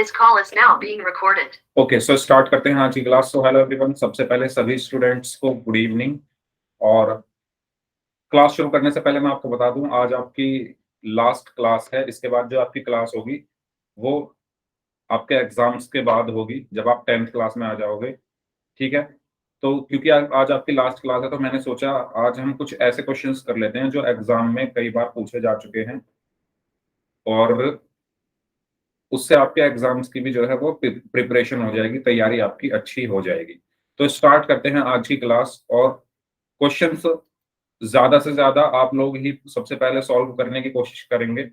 This call is now being recorded. Okay, so start करते हैं आज की क्लास। सो हेलो एवरीवन, सबसे पहले सभी स्टूडेंट्स को गुड इवनिंग। और क्लास शुरू करने से पहले मैं आपको बता दूं, आज आपकी लास्ट क्लास है। इसके बाद जो आपकी क्लास होगी वो आपके एग्जाम्स के बाद होगी, जब आप 10th क्लास में आ जाओगे। ठीक है, तो क्योंकि आज आपकी लास्ट क्लास है तो मैंने सोचा आज हम कुछ ऐसे क्वेश्चंस कर लेते हैं जो एग्जाम में कई बार पूछे जा चुके हैं, और उससे आपके एग्जाम्स की भी जो है वो प्रिपरेशन हो जाएगी, तैयारी आपकी अच्छी हो जाएगी। तो स्टार्ट करते हैं आज की क्लास। और क्वेश्चंस ज्यादा से ज्यादा आप लोग ही सबसे पहले सॉल्व करने की कोशिश करेंगे।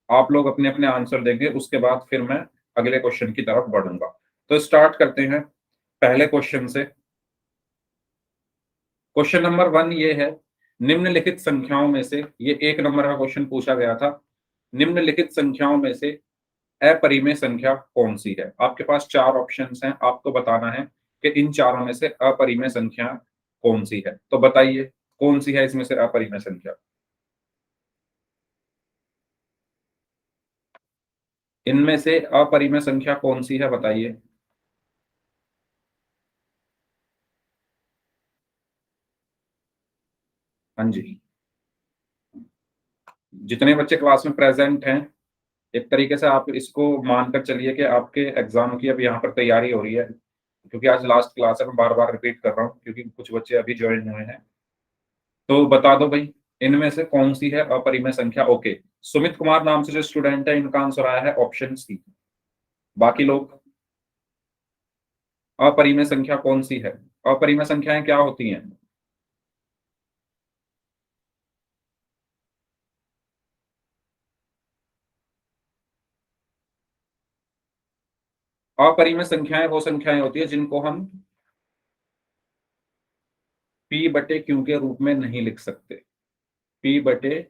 आप लोग अपने अपने आंसर देंगे, उसके बाद फिर मैं अगले क्वेश्चन की तरफ बढ़ूंगा। तो स्टार्ट करते हैं पहले क्वेश्चन से। क्वेश्चन नंबर 1 ये है, निम्नलिखित संख्याओं में से, ये 1 नंबर का क्वेश्चन पूछा गया था, निम्नलिखित संख्याओं में से अपरिमेय संख्या कौन सी है। आपके पास 4 ऑप्शंस हैं, आपको बताना है कि इन चारों में से अपरिमेय संख्या कौन सी है। तो बताइए कौन सी है इसमें से अपरिमेय संख्या। इनमें से अपरिमेय संख्या कौन सी है, बताइए। हाँ जी, जितने बच्चे क्लास में प्रेजेंट हैं, एक तरीके से आप इसको मानकर चलिए कि आपके एग्जाम की अब यहाँ पर तैयारी हो रही है। क्योंकि आज लास्ट क्लास है, मैं बार बार रिपीट कर रहा हूँ क्योंकि कुछ बच्चे अभी ज्वाइन हुए हैं। तो बता दो भाई, इनमें से कौन सी है अपरिमेय संख्या। ओके, सुमित कुमार नाम से जो स्टूडेंट है, इनका आंसर आया है ऑप्शन सी। बाकी लोग, अपरिमेय संख्या कौन सी है। अपरिमेय संख्याएं क्या होती हैं। अपरिमेय संख्याएं वो संख्याएं होती है जिनको हम p बटे q के रूप में नहीं लिख सकते। p बटे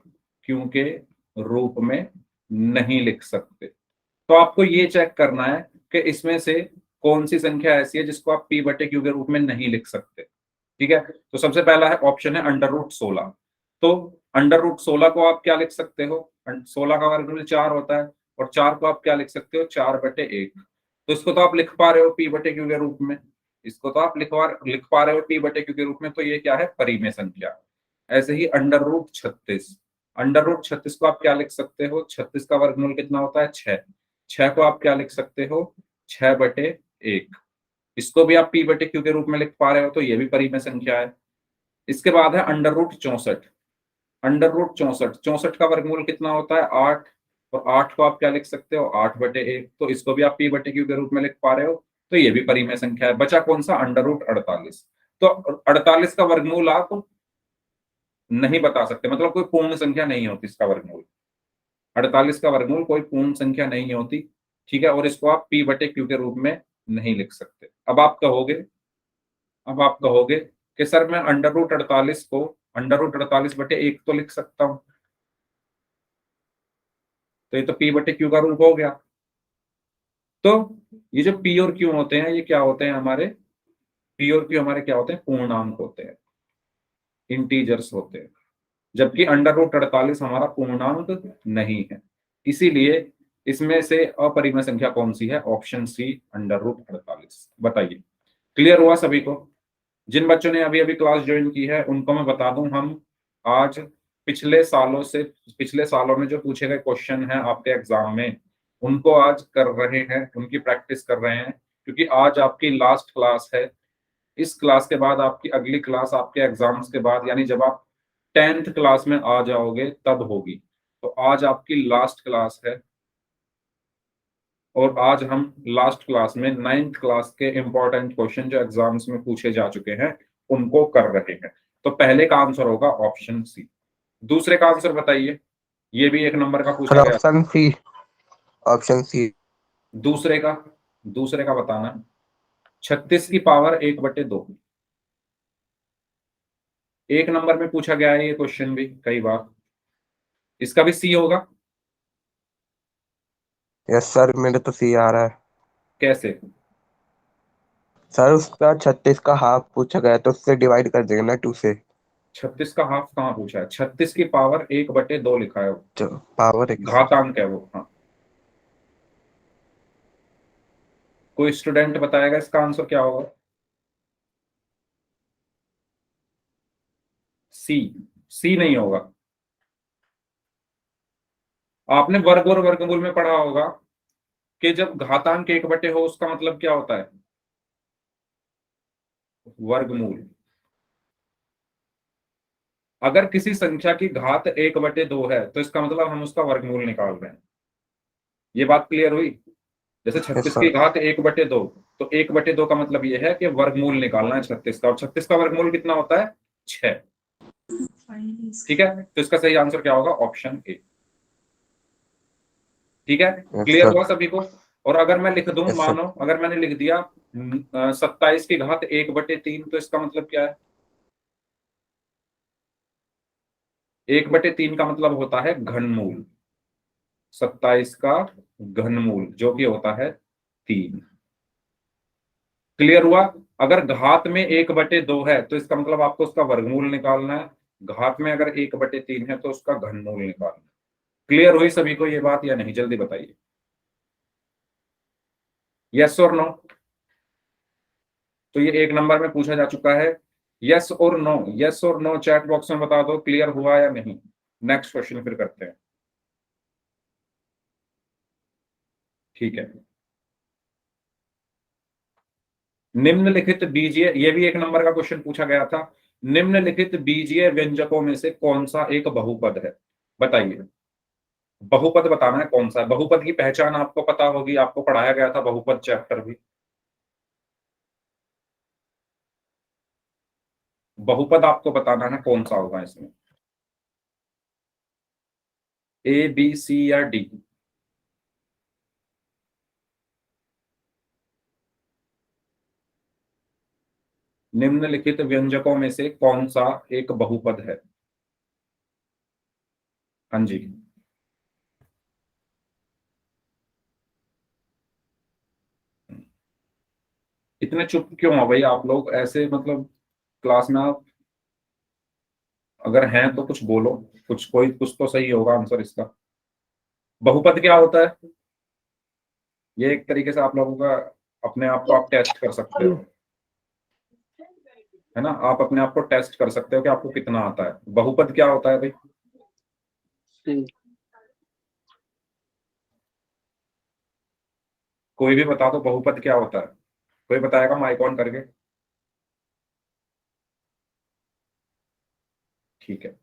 q के रूप में नहीं लिख सकते। तो आपको ये चेक करना है कि इसमें से कौन सी संख्या ऐसी है जिसको आप p बटे q के रूप में नहीं लिख सकते। ठीक है, तो सबसे पहला है ऑप्शन है √16। तो √16 को आप क्या लिख सकते हो, 16 का वर्गमूल 4 होता है, और 4 को आप क्या लिख सकते हो, 4/1। तो इसको तो आप लिख पा रहे हो p बटे q के रूप में, इसको तो आप लिख पा रहे हो p बटे q के रूप में, तो ये क्या है, परिमेय संख्या। ऐसे ही √36, √36 को आप क्या लिख सकते हो, 36 का वर्गमूल कितना होता है, 6। 6 को आप क्या लिख सकते हो, 6/1। इसको भी आप p बटे q के रूप में लिख पा रहे हो, तो ये भी परिमेय संख्या है। इसके बाद है √64। √64 का वर्गमूल कितना होता है, 8। और 8 को आप क्या लिख सकते हो, 8/1। तो इसको भी आप p बटे q के रूप में लिख पा रहे हो, तो ये भी परिमेय संख्या है। बचा कौन सा, √48। तो 48 का वर्गमूल आप नहीं बता सकते, मतलब कोई पूर्ण संख्या नहीं होती इसका वर्गमूल। 48 का वर्गमूल कोई पूर्ण संख्या नहीं होती। ठीक है, और इसको आप p बटे q के रूप में नहीं लिख सकते। अब आप कहोगे कि सर मैं √48 को √48/1 तो लिख सकता हूं, तो ये तो p बटे q का रूप हो गया। तो ये जो p और q होते हैं, ये क्या होते हैं हमारे, p और q हमारे क्या होते हैं, पूर्णांक होते हैं, इंटीजर्स होते हैं। जबकि √48 हमारा पूर्णांक नहीं है। इसीलिए इसमें से अपरिमेय संख्या कौन सी है, ऑप्शन सी, √48। बताइए, क्लियर हुआ सभी को। जिन बच्चों ने अभी अभी क्लास ज्वाइन की है उनको मैं बता दूं, हम आज पिछले सालों में जो पूछे गए क्वेश्चन हैं आपके एग्जाम में, उनको आज कर रहे हैं, उनकी प्रैक्टिस कर रहे हैं। क्योंकि आज आपकी लास्ट क्लास है। इस क्लास के बाद आपकी अगली क्लास आपके एग्जाम्स के बाद, यानी जब आप 10th क्लास में आ जाओगे तब होगी। तो आज आपकी लास्ट क्लास है, और आज हम लास्ट क्लास में 9th क्लास के इंपॉर्टेंट क्वेश्चन जो एग्जाम्स में पूछे जा चुके हैं उनको कर रहे हैं। तो पहले का आंसर होगा ऑप्शन सी। दूसरे का आंसर बताइए, ये भी 1 नंबर का पूछा गया। Option C, option C. दूसरे का बताना। 36 की पावर 1/2, 1 नंबर में पूछा गया है ये क्वेश्चन भी कई बार। इसका भी सी होगा। यस सर, मेरे तो सी आ रहा है। कैसे। सर उसका 36 का हाफ पूछा गया तो उससे डिवाइड कर देंगे ना 2 से। 36 का हाफ कहाँ पूछा है, 36 की पावर 1/2 लिखा है, जो पावर एक। घातांक है वो। हाँ, कोई स्टूडेंट बताएगा इसका आंसर क्या होगा? सी। सी नहीं होगा। आपने वर्ग और वर्गमूल में पढ़ा होगा कि जब घातांक एक बटे हो उसका मतलब क्या होता है? वर्गमूल। अगर किसी संख्या की घात 1/2 है तो इसका मतलब हम उसका वर्गमूल निकाल रहे हैं। ये बात क्लियर हुई? जैसे यस 36 की सर। घात 1/2, तो 1/2 का मतलब ये है कि वर्गमूल निकालना है 36 का, और 36 का वर्गमूल कितना होता है? 6। ठीक है, तो इसका सही आंसर क्या होगा? Option A. ठीक है, यस क्लियर सर। हुआ सभी को? और अगर मैं लिख दूं, यस सर। मानो अगर मैंने लिख दिया 27 की घात 1/3, तो इसका मतलब क्या है? 1/3 का मतलब होता है घनमूल। 27 का घनमूल जो कि होता है 3। क्लियर हुआ? अगर घात में 1/2 है तो इसका मतलब आपको उसका वर्गमूल निकालना है। घात में अगर 1/3 है तो उसका घनमूल निकालना है। क्लियर हुई सभी को ये बात या नहीं? जल्दी बताइए, यस और नो। तो ये 1 नंबर में पूछा जा चुका है। यस और नो, यस और नो चैट बॉक्स में बता दो, क्लियर हुआ या नहीं। नेक्स्ट क्वेश्चन फिर करते हैं। ठीक है, निम्नलिखित बीजीय, ये भी 1 नंबर का क्वेश्चन पूछा गया था। निम्नलिखित बीजीय व्यंजकों में से कौन सा एक बहुपद है? बताइए। बहुपद बताना है कौन सा है। बहुपद की पहचान आपको पता होगी, आपको पढ़ाया गया था बहुपद चैप्टर भी। बहुपद आपको बताना है कौन सा होगा इसमें, ए बी सी या डी। निम्नलिखित व्यंजकों में से कौन सा एक बहुपद है? हाँ जी। इतने चुप क्यों हो भाई आप लोग ऐसे, मतलब क्लास में आप अगर हैं तो कुछ बोलो, कुछ कोई कुछ तो सही होगा आंसर इसका। बहुपद क्या होता है? ये एक तरीके से आप लोगों का अपने आप को आप टेस्ट कर सकते हो, है ना? आप अपने आप को टेस्ट कर सकते हो कि आपको कितना आता है। बहुपद क्या होता है भाई? कोई भी बता दो बहुपद क्या होता है। कोई बताएगा माइक ऑन करके? ठीक है,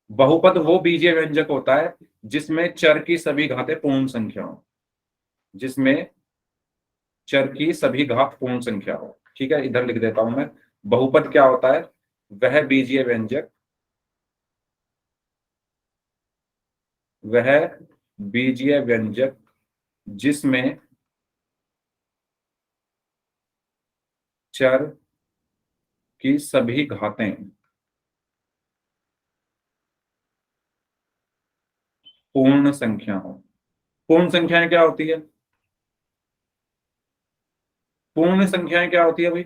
बहुपद वो बीजीय व्यंजक होता है जिसमें चर की सभी घातें पूर्ण संख्या हो। जिसमें चर की सभी घात पूर्ण संख्या हो। ठीक है, इधर लिख देता हूं मैं। बहुपद क्या होता है? वह बीजीय व्यंजक, वह बीजीय व्यंजक जिसमें चर की सभी घातें पूर्ण संख्या हो। पूर्ण संख्याएं क्या होती है? पूर्ण संख्याएं क्या होती है भाई?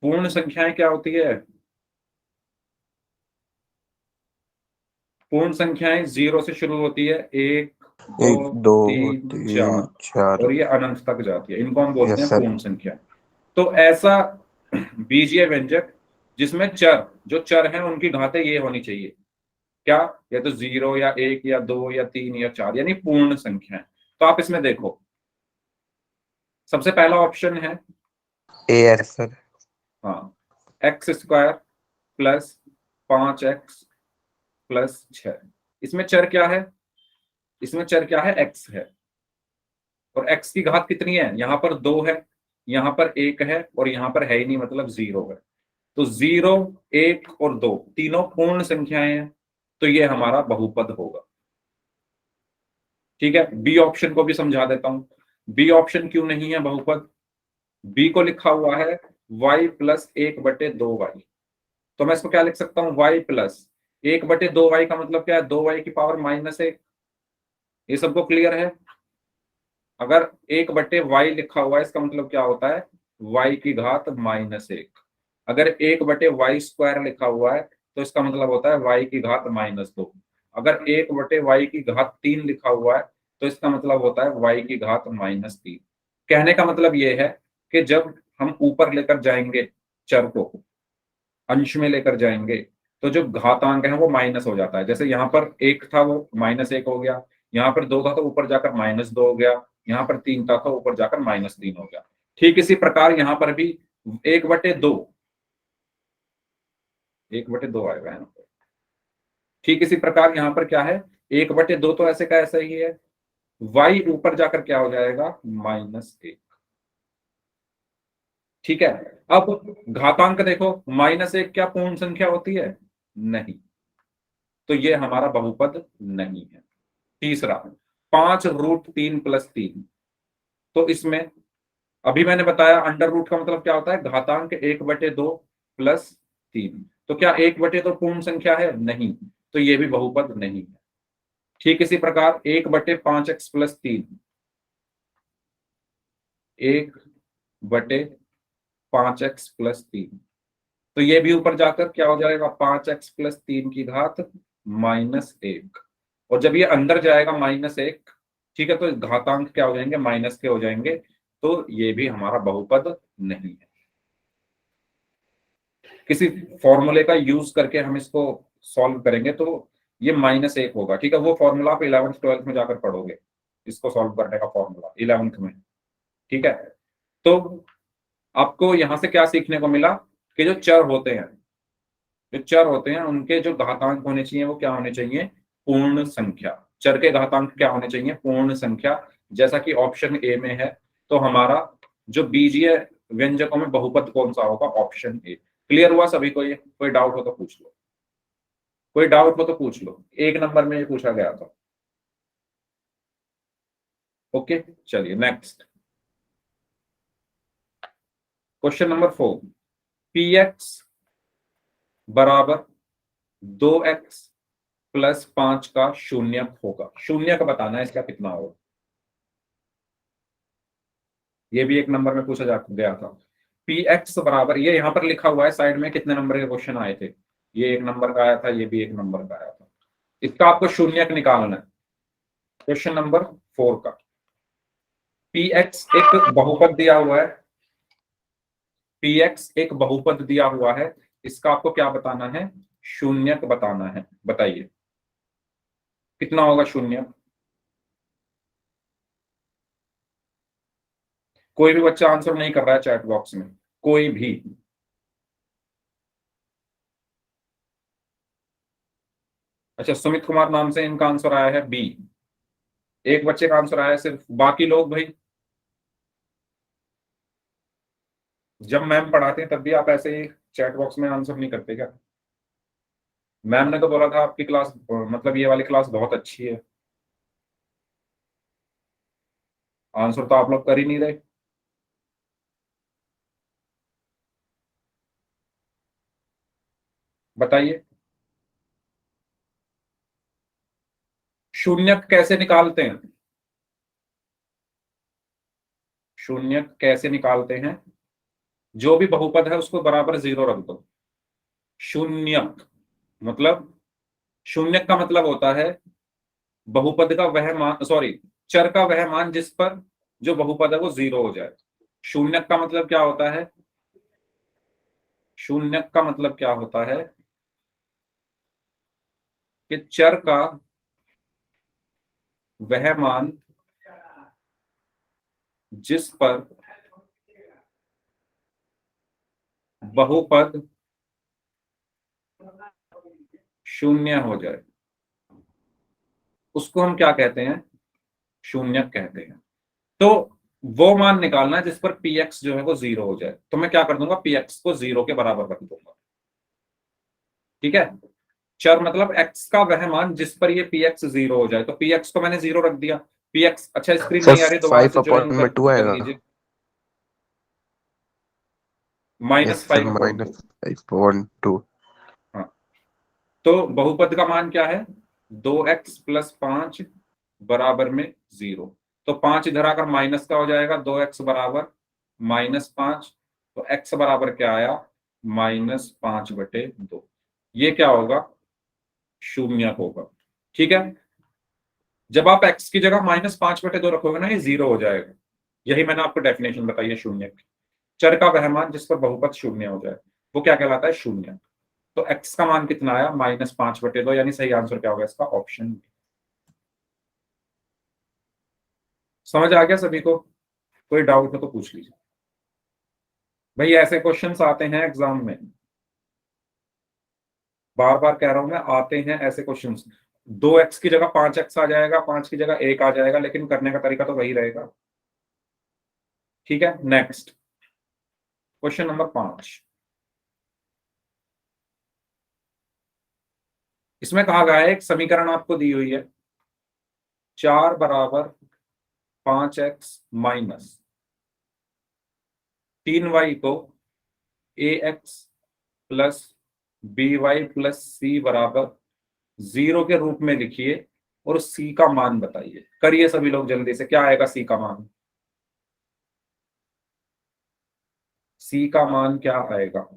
पूर्ण संख्याएं क्या होती है? पूर्ण संख्याएं 0 से शुरू होती है, 1 2 1 2 3 3 4, 4। और ये अनंत तक जाती है। इनको हम बोलते यस हैं सर। पूर्ण संख्या। तो ऐसा बीजीय व्यंजक जिसमें चर, जो चर हैं उनकी घातें ये होनी चाहिए, क्या? या तो 0 या 1 या 2 या 3 या 4, यानी पूर्ण संख्या। तो आप इसमें देखो, सबसे पहला ऑप्शन है, ए एस सर। हाँ, x² प्लस 5x+6। इसमें चर क्या है? इसमें चर क्या है? x है। और x की घात कितनी है? यहां पर 2 है, यहां पर 1 है, और यहां पर है ही नहीं, मतलब 0 है। तो 0, 1 और 2 तीनों पूर्ण संख्याएं हैं, तो ये हमारा बहुपद होगा। ठीक है, बी ऑप्शन को भी समझा देता हूं। बी ऑप्शन क्यों नहीं है बहुपद? बी को लिखा हुआ है y+1/2y। तो मैं इसको क्या लिख सकता हूँ? y+1/2y का मतलब क्या है? 2y⁻1। ये सबको क्लियर है? अगर 1/y लिखा हुआ है इसका मतलब क्या होता है? y की घात -1। अगर 1/y² लिखा हुआ है तो इसका मतलब होता है y की घात -2। अगर 1/y की घात 3 लिखा हुआ है तो इसका मतलब होता है y की घात -3। कहने का मतलब ये है कि जब हम ऊपर लेकर जाएंगे चर को, अंश में लेकर जाएंगे, तो जो घातांक है वो माइनस हो जाता है। जैसे यहाँ पर 1 था वो -1 हो गया, यहाँ पर 2 था तो ऊपर जाकर -2 हो गया, यहाँ पर 3 था तो ऊपर जाकर -3 हो गया। ठीक इसी प्रकार यहाँ पर भी 1/2, 1/2 आएगा यहाँ पर। ठीक इसी प्रकार यहाँ पर क्या है, 1/2 तो ऐसे का ऐसा ही है, y ऊपर जाकर क्या हो जाएगा, -1। ठीक है। अब घातांक देखो, -1 क्या पूर्ण संख्या होती है? नहीं, तो ये हमारा बहुपद नहीं है। तीसरा, 5√3 + 3, तो इसमें अभी मैंने बताया अंडर रूट का मतलब क्या होता है, घातांक 1/2 + 3। तो क्या 1/2 पूर्ण संख्या है? नहीं, तो ये भी बहुपद नहीं है। ठीक इसी प्रकार 1/5x + 3, 1/5x + 3, तो ये भी ऊपर जाकर क्या हो जाएगा, 5x + 3 की घात -1। और जब ये अंदर जाएगा -1, ठीक है, तो घातांक क्या हो जाएंगे, माइनस के हो जाएंगे, तो ये भी हमारा बहुपद नहीं है। किसी फॉर्मूले का यूज करके हम इसको सॉल्व करेंगे तो ये -1 होगा। ठीक है, वो फॉर्मूला आप 11th 12th में जाकर पढ़ोगे, इसको सॉल्व करने का फॉर्मूला 11th में। ठीक है, तो आपको यहां से क्या सीखने को मिला कि जो चर होते हैं, जो चर होते हैं उनके जो घातांक होने चाहिए वो क्या होने चाहिए, पूर्ण संख्या। चर के घातांक क्या होने चाहिए, पूर्ण संख्या। जैसा कि ऑप्शन ए में है, तो हमारा जो बीजीय व्यंजकों में बहुपद कौन सा होगा, ऑप्शन ए। क्लियर हुआ सभी को? ये कोई डाउट हो तो पूछ लो, कोई डाउट हो तो पूछ लो, 1 नंबर में ये पूछा गया था। ओके, चलिए नेक्स्ट क्वेश्चन नंबर 4। px बराबर 2x + 5 का शून्यक होगा। शून्यक बताना है इसका कितना होगा, ये भी 1 नंबर में पूछा जा गया था। px बराबर, ये यहां पर लिखा हुआ है साइड में कितने नंबर के क्वेश्चन आए थे, ये 1 नंबर का आया था, ये भी 1 नंबर का आया था। इसका आपको शून्यक निकालना है। क्वेश्चन नंबर 4 का px एक बहुपद दिया हुआ है, px एक बहुपद दिया हुआ है, इसका आपको क्या बताना है, शून्यक बताना है। बताइए कितना होगा शून्यक। कोई भी बच्चा आंसर नहीं कर रहा है चैट बॉक्स में, कोई भी। अच्छा, सुमित कुमार नाम से इनका आंसर आया है बी, एक बच्चे का आंसर आया है सिर्फ, बाकी लोग भाई जब मैम पढ़ाते हैं तब भी आप ऐसे ही चैट बॉक्स में आंसर नहीं करते क्या? मैम ने तो बोला था आपकी क्लास, मतलब ये वाली क्लास बहुत अच्छी है, आंसर तो आप लोग कर ही नहीं रहे। बताइए शून्यक कैसे निकालते हैं, शून्यक कैसे निकालते हैं, जो भी बहुपद है उसको बराबर 0 रख दो। शून्यक मतलब, शून्यक का मतलब होता है बहुपद का वह मान, सॉरी, चर का वह मान जिस पर जो बहुपद है वो 0 हो जाए। शून्यक का मतलब क्या होता है, शून्यक का मतलब क्या होता है कि चर का वह मान जिस पर बहुपद शून्य हो जाए उसको हम क्या कहते हैं, शून्यक कहते हैं। तो वो मान निकालना है जिस पर px जो है वो 0 हो जाए, तो मैं क्या कर दूंगा, px को 0 के बराबर रख दूंगा। ठीक है, चर मतलब x का वह मान जिस पर ये px 0 हो जाए, तो px को मैंने 0 रख दिया। px, अच्छा स्क्रीन सर नहीं आ रही, दोबारा से ज्वाइन (5/2) कर आएगा। लीजिए। Yes sir, -5/2। (5/2). हाँ, तो बहुपद का मान क्या है, 2x + 5 बराबर में 0। तो 5 इधर आकर माइनस का हो जाएगा, 2x बराबर -5, तो x बराबर क्या आया, -5/2। ये क्या होगा, शून्य होगा। ठीक है, जब आप x की जगह -5/2 रखोगे ना, ये 0 हो जाएगा। यही मैंने आपको डेफिनेशन बताई है शून्य की। चर का वह मान जिस पर बहुपद शून्य हो जाए वो क्या कहलाता है, शून्य। तो x का मान कितना आया, -5/2, यानी सही आंसर क्या होगा इसका, ऑप्शन बी। समझ आ गया सभी को? कोई डाउट हो तो पूछ लीजिए। भाई ऐसे क्वेश्चंस आते हैं एग्जाम में, बार बार कह रहा हूं मैं, आते हैं ऐसे क्वेश्चंस। 2x की जगह 5x आ जाएगा, 5 की जगह 1 आ जाएगा, लेकिन करने का तरीका तो वही रहेगा। ठीक है, नेक्स्ट क्वेश्चन नंबर 5। इसमें कहा गया है एक समीकरण आपको दी हुई है, 4 बराबर 5x माइनस 3y को ax plus by plus c बराबर 0 के रूप में लिखिए और c का मान बताइए। करिए सभी लोग जल्दी से, क्या आएगा c का मान, c का मान क्या आएगा?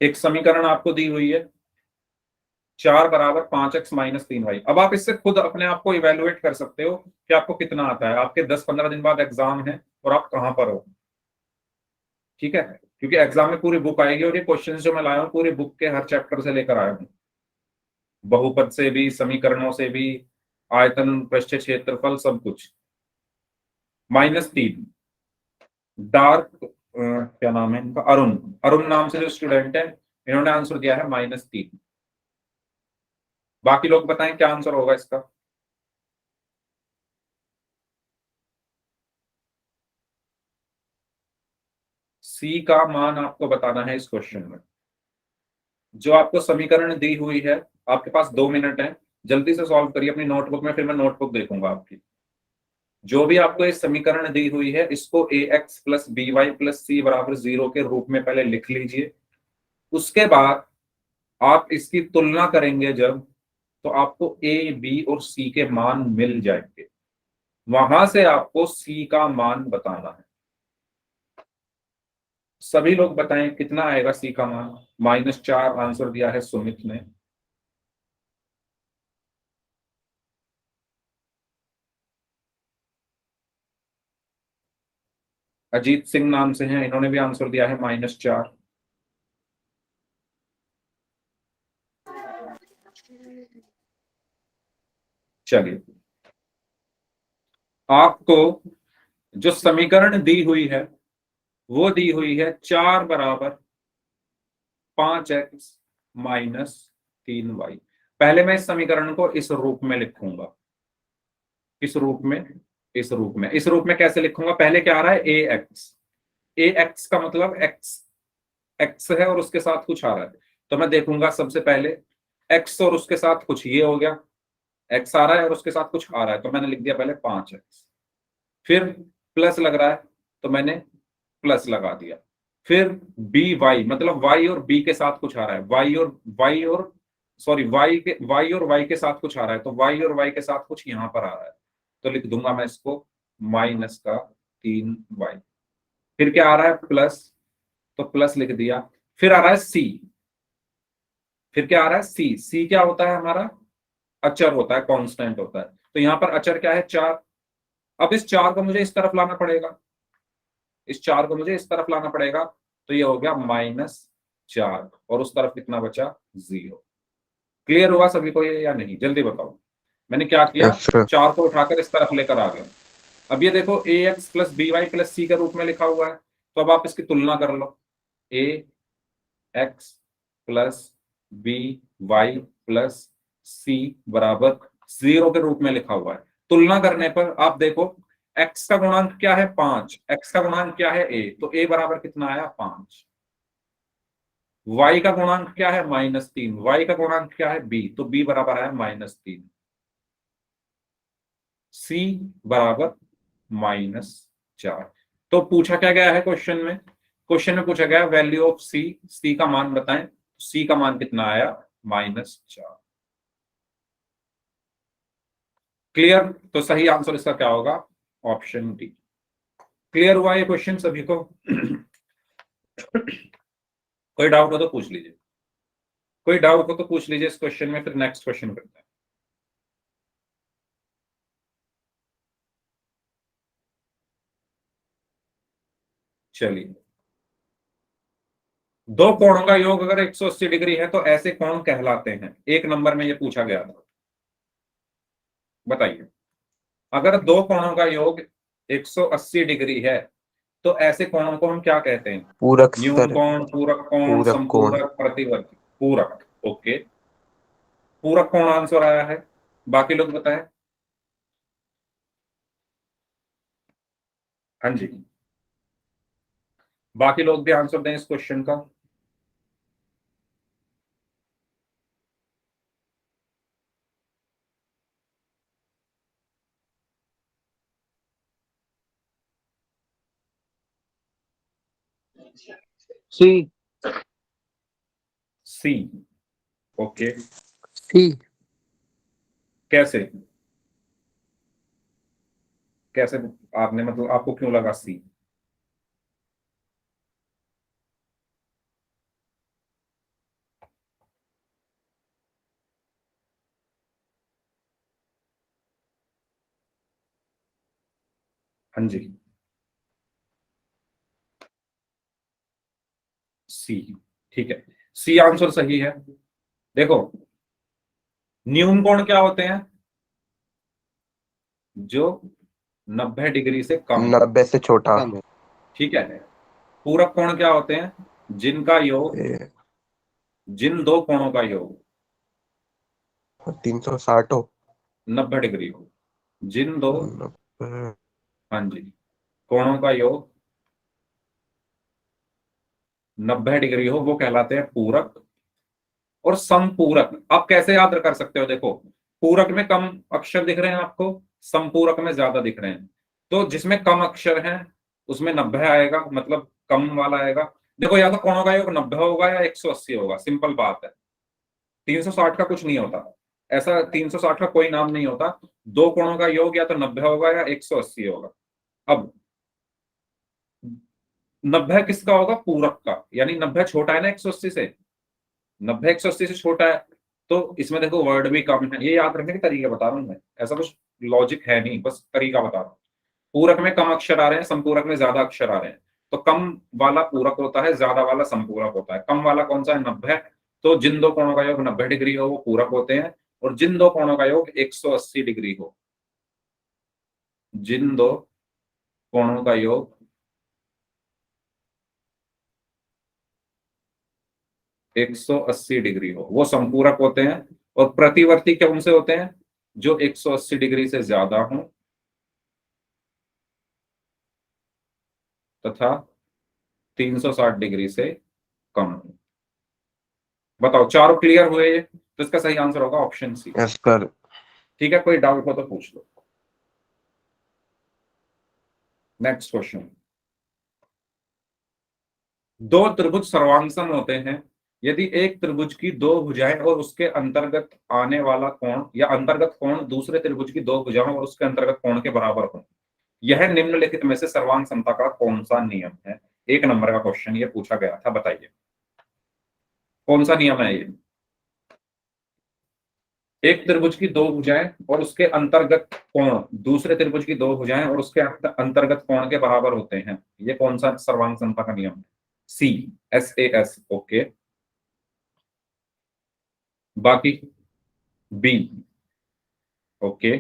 एक समीकरण आपको दी हुई है, 4 बराबर 5x माइनस 3y। अब आप इससे खुद अपने आप को इवेलुएट कर सकते हो कि आपको कितना आता है। आपके 10-15 दिन बाद एग्जाम है और आप कहां पर हो। ठीक है, क्योंकि एग्जाम में पूरी बुक आएगी और ये क्वेश्चंस जो मैं लाया हूँ पूरी बुक के हर चैप्टर से लेकर आया हूँ, बहुपद से भी, समीकरणों से भी, आयतन, पृष्ठ क्षेत्रफल, सब कुछ। -3, डार्क क्या नाम है इनका, अरुण, अरुण नाम से जो स्टूडेंट है, इन्होंने आंसर दिया है -3। बाकी लोग बताएं क्या आंसर होगा इसका। सी का मान आपको बताना है इस क्वेश्चन में। जो आपको समीकरण दी हुई है, आपके पास 2 मिनट है, जल्दी से सॉल्व करिए अपनी नोटबुक में, फिर मैं नोटबुक देखूंगा आपकी। जो भी आपको ये समीकरण दी हुई है, इसको ax plus B Y plus C बराबर 0 के रूप में पहले लिख लीजिए। उसके बाद आप इसकी तुलना करेंगे जब, तो आपको a, b और c के मान मिल जाएंगे। वहां से आपको c का मान बताना है। सभी लोग बताएं कितना आएगा c का मान। -4 आंसर दिया है सुमित ने। अजीत सिंह नाम से हैं, इन्होंने भी आंसर दिया है -4। चलिए, आपको जो समीकरण दी हुई है वो दी हुई है 4 बराबर 5x माइनस 3y। पहले मैं इस समीकरण को इस रूप में लिखूंगा। इस रूप में, इस रूप में कैसे लिखूंगा, पहले क्या आ रहा है, ax का मतलब x है और उसके साथ कुछ आ रहा है, तो मैं देखूंगा सबसे पहले x और उसके साथ कुछ, ये हो गया, x आ रहा है और उसके साथ कुछ आ रहा है, तो मैंने लिख दिया पहले 5x। फिर प्लस लग रहा है तो मैंने प्लस लगा दिया। फिर बी वाई, मतलब वाई और बी के साथ कुछ आ रहा है, वाई और सॉरी वाई और वाई के साथ कुछ आ रहा है, तो वाई और वाई के साथ कुछ यहां पर आ रहा है, तो लिख दूंगा मैं इसको -3y। फिर क्या आ रहा है, प्लस, तो प्लस लिख दिया। फिर आ रहा है सी, फिर क्या आ रहा है सी, सी क्या होता है हमारा, अचर होता है, कांस्टेंट होता है। तो यहां पर अचर क्या है, 4। अब इस 4 को मुझे इस तरफ लाना पड़ेगा, इस 4 को मुझे इस तरफ लाना पड़ेगा, तो ये हो गया -4 और उस तरफ कितना बचा, 0। क्लियर हुआ सभी को ये या नहीं, जल्दी बताओ। मैंने क्या किया, यस सर। 4 को उठाकर इस तरफ लेकर आ गया। अब ये देखो ax plus B Y plus C के रूप में लिखा हुआ है, तो अब आप इसकी तुलना कर लो। ax plus B Y plus C बराबर 0 के रूप में लिखा हुआ है। तुलना करने पर आप देखो, x का गुणांक क्या है, 5, x का गुणांक क्या है, a, तो a बराबर कितना आया, 5। y का गुणांक क्या है, -3, y का गुणांक क्या है, b, तो b बराबर आया -3। c बराबर -4। तो पूछा क्या गया है क्वेश्चन में, क्वेश्चन में पूछा गया वैल्यू ऑफ c, c का मान बताएं। c का मान कितना आया, -4। क्लियर, तो सही आंसर इसका क्या होगा, ऑप्शन डी। क्लियर हुआ ये क्वेश्चन सभी को? कोई डाउट हो तो पूछ लीजिए, कोई डाउट हो तो पूछ लीजिए इस क्वेश्चन में, फिर नेक्स्ट क्वेश्चन करते हैं। चलिए, दो कोणों का योग अगर 180 डिग्री है तो ऐसे कोण कहलाते हैं। एक नंबर में ये पूछा गया था, बताइए। अगर दो कोणों का योग 180 डिग्री है तो ऐसे कोणों को हम क्या कहते हैं? पूरक न्यून सर। कोण, पूरक कोण, पूरक कोण। संपूरक, प्रतिवर्ती। पूरक, ओके। पूरक कोण आंसर आया है। बाकी लोग बताएं। हाँ जी, बाकी लोग भी आंसर दें इस क्वेश्चन का। सी। सी, ओके। सी। कैसे? कैसे आपने, मतलब आपको क्यों लगा सी? हाँ जी, सी, ठीक है। सी आंसर सही है। देखो, न्यून कोण क्या होते हैं? जो 90 डिग्री से कम हो। 90 से छोटा। कम है। ठीक है। पूरक कोण क्या होते हैं? जिनका योग, ये जिन दो कोणों का योग 360 हो। 90 डिग्री हो, जिन दो, 90। हाँ जी, कोणों का योग 90 डिग्री हो वो कहलाते हैं पूरक। और समपूरक आप कैसे याद कर सकते हो? देखो, पूरक में कम अक्षर दिख रहे हैं आपको, संपूरक में ज्यादा दिख रहे हैं। तो जिसमें कम अक्षर हैं उसमें 90 आएगा, मतलब कम वाला आएगा। देखो, या तो कोणों का योग 90 होगा या 180 होगा, सिंपल बात है। 360 का कुछ नहीं होता, ऐसा 360 का कोई नाम नहीं होता। दो कोणों का योग या तो 90 होगा या 180 होगा। अब 90 किसका होगा? पूरक का, यानी 90 छोटा है ना 180 से। 90 180 से छोटा है, तो इसमें देखो वर्ड भी कम है। ये याद रखने के तरीके बता रहा हूं मैं, ऐसा कुछ लॉजिक है नहीं, बस तरीका बता रहा हूँ। पूरक में कम अक्षर आ रहे हैं, संपूरक में ज्यादा अक्षर आ रहे हैं। तो कम वाला पूरक होता है, ज्यादा वाला संपूरक होता है। कम वाला कौन सा है? 90। तो जिन दो कोणों का योग 90 डिग्री हो वो पूरक होते हैं, और जिन दो कोणों का योग 180 डिग्री हो, जिन दो कोणों का योग 180 डिग्री हो वो संपूरक होते हैं। और प्रतिवर्ती कौन से होते हैं? जो 180 डिग्री से ज्यादा हो तथा 360 डिग्री से कम हो। बताओ, चारों क्लियर हुए ये? तो इसका सही आंसर होगा ऑप्शन सी। Yes sir. ठीक है, कोई डाउट हो तो पूछ लो। Next question. दो त्रिभुज सर्वांगसम होते हैं यदि एक त्रिभुज की दो भुजाएं और उसके अंतर्गत आने वाला कोण या अंतर्गत कोण दूसरे त्रिभुज की दो भुजाओं और उसके अंतर्गत कोण के बराबर हो। यह निम्नलिखित में से सर्वांग समता का कौन सा नियम है? एक नंबर का क्वेश्चन ये पूछा गया था, बताइए कौन सा नियम है ये? एक त्रिभुज की दो भुजाएं और उसके अंतर्गत कोण दूसरे त्रिभुज की दो भुजाएं और उसके अंतर्गत कोण के बराबर होते हैं, ये कौन सा सर्वांग समता का नियम है? सी, SAS, ओके। बाकी बी, ओके।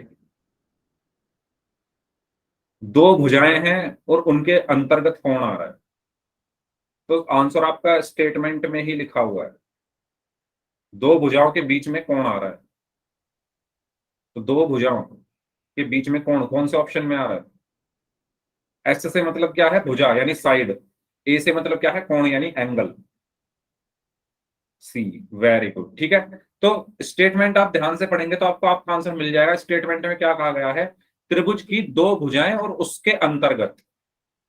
दो भुजाएं हैं और उनके अंतर्गत कोण आ रहा है, तो आंसर आपका स्टेटमेंट में ही लिखा हुआ है। दो भुजाओं के बीच में कोण आ रहा है, तो दो भुजाओं के बीच में कोण कौन से ऑप्शन में आ रहा है? एस से मतलब क्या है? भुजा यानी साइड। ए से मतलब क्या है? कोण यानी एंगल। सी, वेरी गुड, ठीक है। तो स्टेटमेंट आप ध्यान से पढ़ेंगे तो आपको आपका आंसर मिल जाएगा। स्टेटमेंट में क्या कहा गया है? त्रिभुज की दो भुजाएं और उसके अंतर्गत,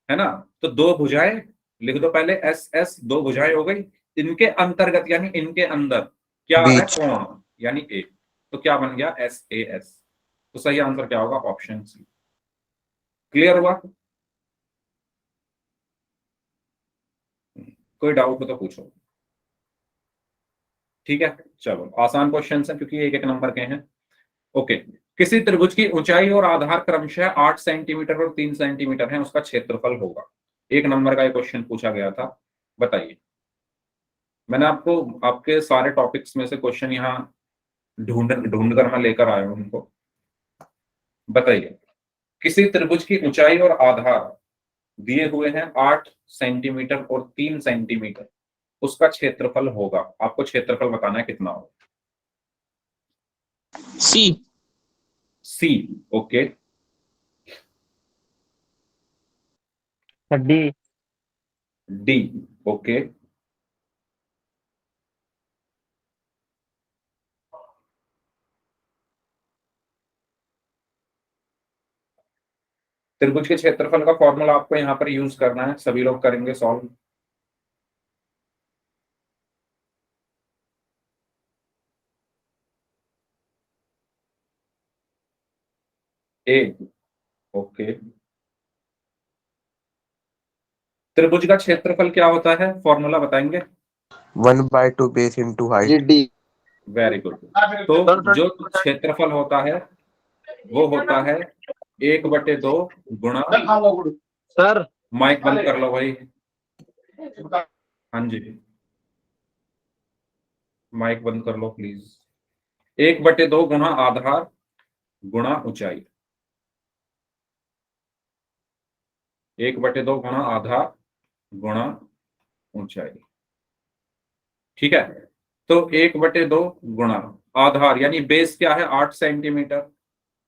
है ना? तो दो भुजाएं लिख दो पहले, SS, दो भुजाएं हो गई। इनके अंतर्गत यानी इनके अंदर क्या आ रहा है? बीच। कोण यानी ए। तो क्या बन गया? SAS। तो सही आंसर क्या होगा? Option C. क्लियर हुआ? कोई डाउट हो तो पूछो। ठीक है, चलो आसान क्वेश्चन है क्योंकि एक एक नंबर के हैं। ओके, किसी त्रिभुज की ऊंचाई और आधार क्रमशः 8 सेंटीमीटर और 3 सेंटीमीटर है, उसका क्षेत्रफल होगा। एक नंबर का ये क्वेश्चन पूछा गया था, बताइए। मैंने आपको आपके सारे टॉपिक्स में से क्वेश्चन यहाँ ढूंढ ढूंढ कर मैं लेकर आया हूं उनको। बताइए, किसी त्रिभुज की ऊंचाई और आधार दिए हुए हैं 8 सेंटीमीटर और 3 सेंटीमीटर, उसका क्षेत्रफल होगा। आपको क्षेत्रफल बताना है कितना होगा। सी। सी, ओके। डी। D, okay. त्रिभुज के क्षेत्रफल का फॉर्मूला आपको यहाँ पर यूज करना है, सभी लोग करेंगे सॉल्व। ए, ओके। त्रिभुज का क्षेत्रफल क्या होता है, फॉर्मूला बताएंगे। 1/2 base into height. D. Very good. तो जो क्षेत्रफल होता है वो होता है 1/2 गुणा, सर माइक बंद कर लो भाई। हाँ जी, माइक बंद कर लो प्लीज। 1/2 गुणा आधार गुणा ऊंचाई। 1/2 गुणा आधार गुणा ऊंचाई, ठीक है। तो 1/2 गुणा आधार यानी बेस क्या है 8 सेंटीमीटर,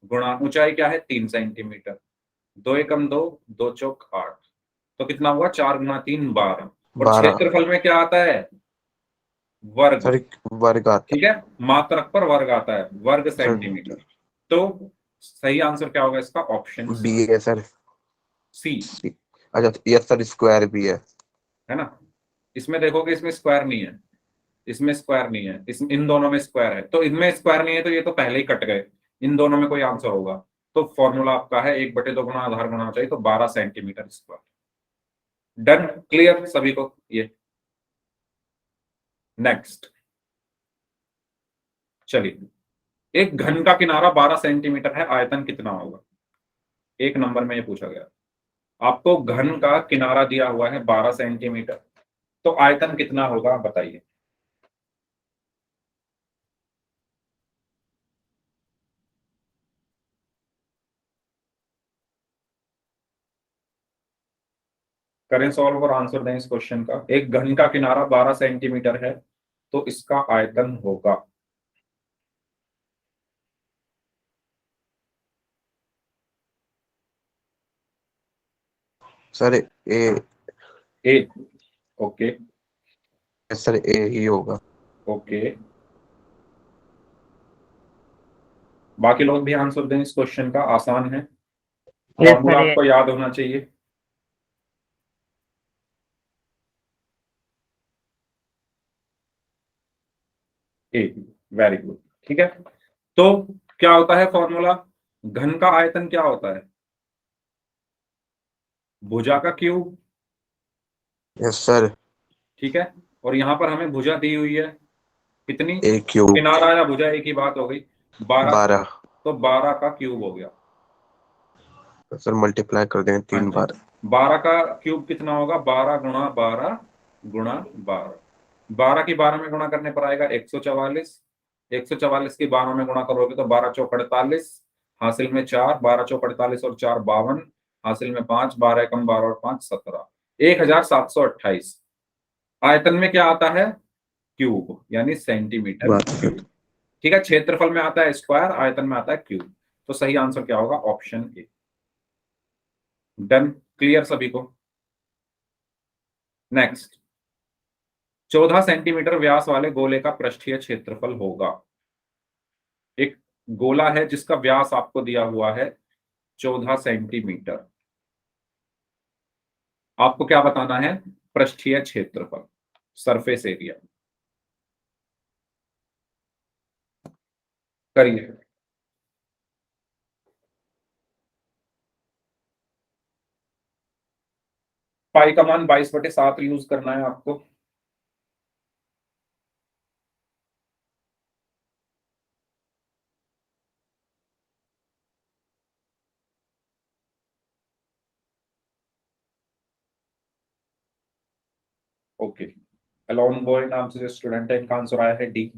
गुणा ऊंचाई क्या है 3 सेंटीमीटर। 2 एकम 2, 2 चौक 8, तो कितना हुआ 4 गुणा 3 12। और 12। क्षेत्रफल में क्या आता है, वर्ग। सर वर्ग आता ठीक है, मात्रक पर वर्ग आता है, वर्ग है सर। सेंटीमीटर। तो सही आंसर क्या होगा इसका, ऑप्शन सी। बी है सर। सी, सी। अच्छा यस सर, स्क्वायर भी है। है ना। इसमें देखोगे इसमें स्क्वायर नहीं है, इसमें स्क्वायर नहीं है, इस इन दोनों में स्क्वायर है, तो इनमें स्क्वायर नहीं है तो ये तो पहले ही कट गए। इन दोनों में कोई आंसर होगा। तो फॉर्मूला आपका है 1/2 गुणा आधार गुणा ऊंचाई, तो 12 सेंटीमीटर स्क्वायर। डन, क्लियर सभी को ये। नेक्स्ट, चलिए, एक घन का किनारा 12 सेंटीमीटर है, आयतन कितना होगा। एक नंबर में ये पूछा गया, आपको घन का किनारा दिया हुआ है 12 सेंटीमीटर, तो आयतन कितना होगा बताइए। करें सॉल्व और आंसर दें इस क्वेश्चन का। एक घन का किनारा 12 सेंटीमीटर है, तो इसका आयतन होगा। सर ए। ए, ओके। सर ए ही होगा। ओके, बाकी लोग भी आंसर दें इस क्वेश्चन का, आसान है, यस फॉर्मूला सर। आपको याद होना चाहिए। ए, वेरी गुड, ठीक है। तो क्या होता है फॉर्मूला, घन का आयतन क्या होता है, भुजा का क्यूब। Yes sir. ठीक है, और यहां पर हमें भुजा दी हुई है कितनी, ए क्यूब। किनारा या भुजा एक ही बात हो गई, 12। 12। तो 12 का क्यूब हो गया। सर मल्टीप्लाई कर देंगे हाँ 3 जी, बार। 12 का क्यूब कितना होगा, 12 गुणा 12 गुणा 12। 12 की 12 में गुणा करने पर आएगा 144। 144 की 12 में गुणा करोगे तो 12 चौक 48, हासिल में 4, 12 चौक 48 और 4 52, हासिल में 5, 12 एकम 12 और 5 17, 1728। आयतन में क्या आता है, क्यूब यानी सेंटीमीटर बात क्यूब। ठीक है, क्षेत्रफल में आता है स्क्वायर, आयतन में आता है क्यूब। तो सही आंसर क्या होगा, ऑप्शन ए। डन, क्लियर सभी को। नेक्स्ट, 14 सेंटीमीटर व्यास वाले गोले का पृष्ठीय क्षेत्रफल होगा। एक गोला है जिसका व्यास आपको दिया हुआ है 14 सेंटीमीटर, आपको क्या बताना है, पृष्ठीय क्षेत्रफल, सरफेस एरिया। करिए। पाई का मान 22/7 यूज करना है आपको। ओके, अलॉन बॉय नाम से जो स्टूडेंट है, इनका आंसर आया है डी।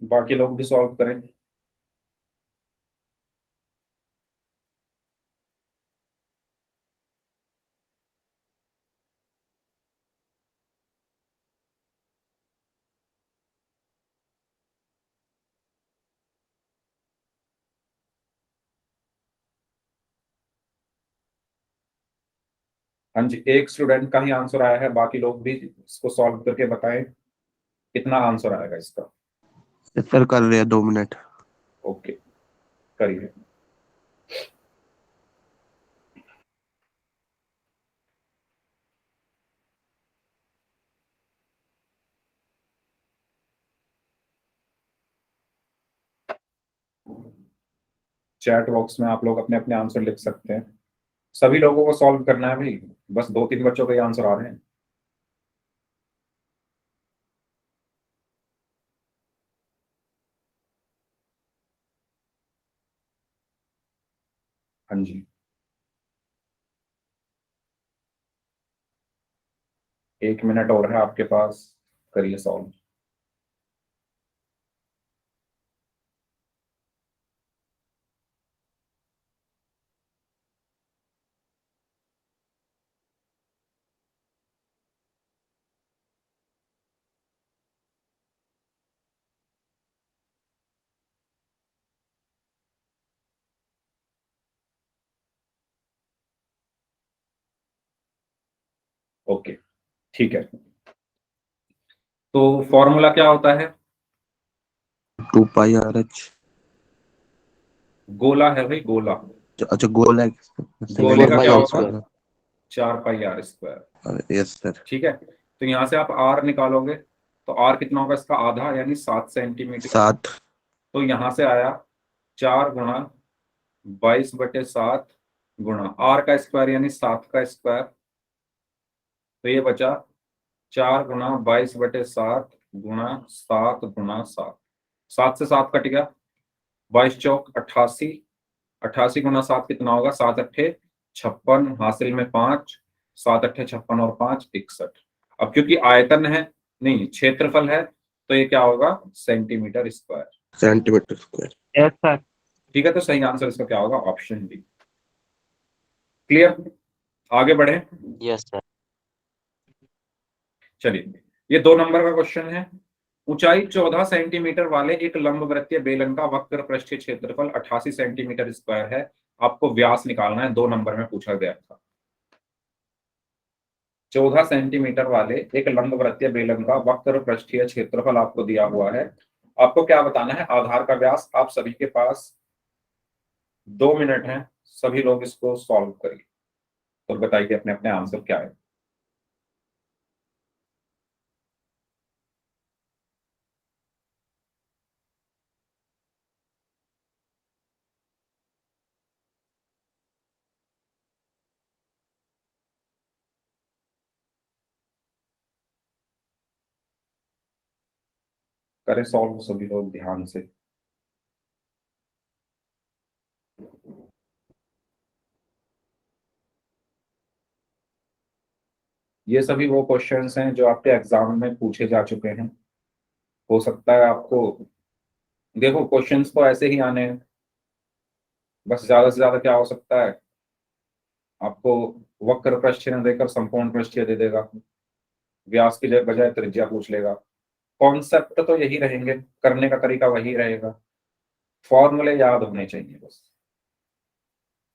बाकी लोग भी सॉल्व करें। हाँ जी, एक स्टूडेंट का ही आंसर आया है, बाकी लोग भी इसको सॉल्व करके बताएं कितना आंसर आएगा इसका। सर कर रहे हैं 2 मिनट। ओके, करिए। चैट बॉक्स में आप लोग अपने अपने आंसर लिख सकते हैं। सभी लोगों को सॉल्व करना है भाई, बस 2-3 बच्चों के आंसर आ रहे हैं। हाँ जी, 1 मिनट और है आपके पास, करिए सॉल्व। ओके, ठीक है। तो फॉर्मूला क्या होता है? 2πRH। गोला है भाई, गोला। अच्छा गोल है। गोले का क्या होगा? स्क्वायर। 4πr²। Yes sir. ठीक है, तो यहाँ से आप आर निकालोगे, तो आर कितना होगा इसका आधा, यानी 7 सेंटीमीटर। 7। तो यहाँ से आया 4 × 22/7 गुणा आर का स्क्वायर यानी 7 का स्क्वायर। तो ये बचा 4 × 22/7 गुणा 7 × 7। 7 से 7 कट गया, 22×4 = 88। 88 × 7 कितना होगा? 7×8 = 56, हासिल में 5, 7×8 = 56 और 5 = 61। अब क्योंकि आयतन है, नहीं क्षेत्रफल है, तो ये क्या होगा? Centimetre square. Centimetre square. Yes sir. ठीक है, तो सही आंसर इसका क्या होगा? Option D. क्लियर? आगे बढ़े। Yes sir. चलिए, ये 2 नंबर का क्वेश्चन है। ऊंचाई 14 सेंटीमीटर वाले एक लंबवृत्तीय बेलन का वक्र पृष्ठीय क्षेत्रफल 88 सेंटीमीटर स्क्वायर है। आपको व्यास निकालना है, 2 नंबर में पूछा गया था। 14 सेंटीमीटर वाले एक लंबवृत्तीय बेलन का वक्र पृष्ठीय क्षेत्रफल आपको दिया हुआ है। आपको क्या बताना है? आधार का व्यास। आप सभी के पास 2 मिनट हैं, सभी लोग इसको सॉल्व करिए और बताइए अपने अपने आंसर क्या है। करें सॉल्व सभी लोग ध्यान से। ये सभी वो क्वेश्चंस हैं जो आपके एग्जाम में पूछे जा चुके हैं। हो सकता है आपको, देखो क्वेश्चंस तो ऐसे ही आने हैं, बस ज्यादा से ज्यादा क्या हो सकता है, आपको वक्र पृष्ठीय न देकर संपूर्ण पृष्ठीय दे देगा, व्यास की बजाय त्रिज्या पूछ लेगा। कॉन्सेप्ट तो यही रहेंगे, करने का तरीका वही रहेगा, फॉर्मूले याद होने चाहिए बस।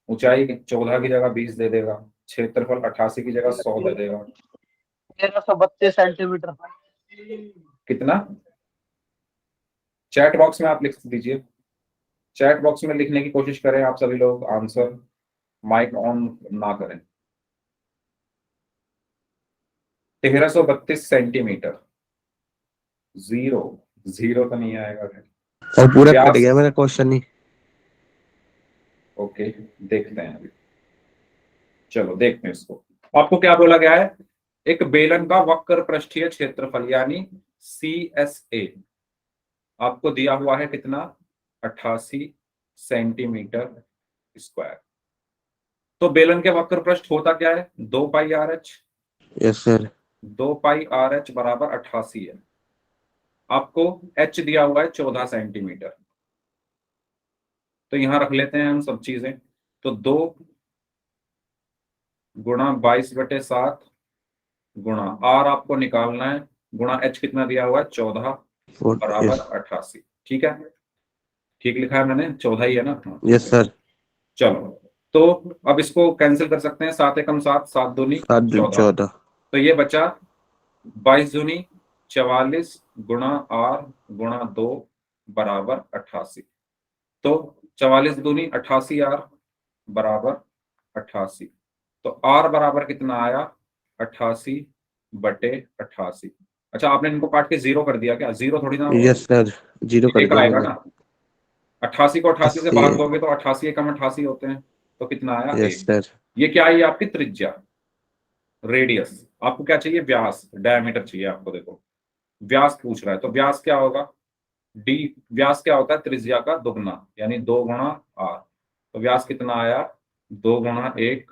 ऊंचाई 14 की जगह 20 दे देगा, क्षेत्रफल 88 की जगह 100 दे देगा। 1332 सेंटीमीटर। कितना? चैट बॉक्स में आप लिख दीजिए, चैट बॉक्स में लिखने की कोशिश करें आप सभी लोग आंसर, माइक ऑन ना करें। 1332 सेंटीमीटर। जीरो, जीरो तो नहीं आएगा। सर पूरा कट व्यास गया मेरा क्वेश्चन ही। ओके, देखते हैं अभी। चलो देखते हैं इसको। आपको क्या बोला गया है? एक बेलन का वक्र पृष्ठीय क्षेत्रफल यानी CSA आपको दिया हुआ है कितना? 88 सेंटीमीटर स्क्वायर। तो बेलन के वक्र पृष्ठ होता क्या है? 2πRH। Yes sir. 2πRH बराबर 88 है। आपको H दिया हुआ है 14 सेंटीमीटर। तो यहां रख लेते हैं हम सब चीजें। तो 2 गुणा 22/7 गुणा R आपको निकालना है, गुणा H कितना दिया हुआ है? 14 बराबर 88। ठीक है, ठीक लिखा है मैंने, 14 ही है ना? हाँ। Yes sir. चलो, तो अब इसको कैंसिल कर सकते हैं। 7 एकम 7, 7 दूनी 14। 14। तो ये बचा 22 दूनी 44 गुणा R गुणा 2 बराबर 88। तो 44 दूनी 88 R बराबर 88। तो R बराबर कितना आया? 88/88। अच्छा, आपने इनको काट के 0 कर दिया क्या? 0 थोड़ी ना होगा, यस सर, 0 कर एक दिया आएगा मैंने। ना। 88 को 88 से 80 भाग है। दोगे तो 88 एकम 88 होते हैं। तो कितना आया? यस 1। सर। ये क्या है? ये आपकी त्रिज्या, रेडियस। आपको क्या चाहिए? व्यास, डायमीटर चाहिए आपको। देखो व्यास पूछ रहा है, तो व्यास क्या होगा? डी। व्यास क्या होता है? त्रिज्या का दुगना, यानी 2 गुणा R। तो व्यास कितना आया? 2 गुणा 1,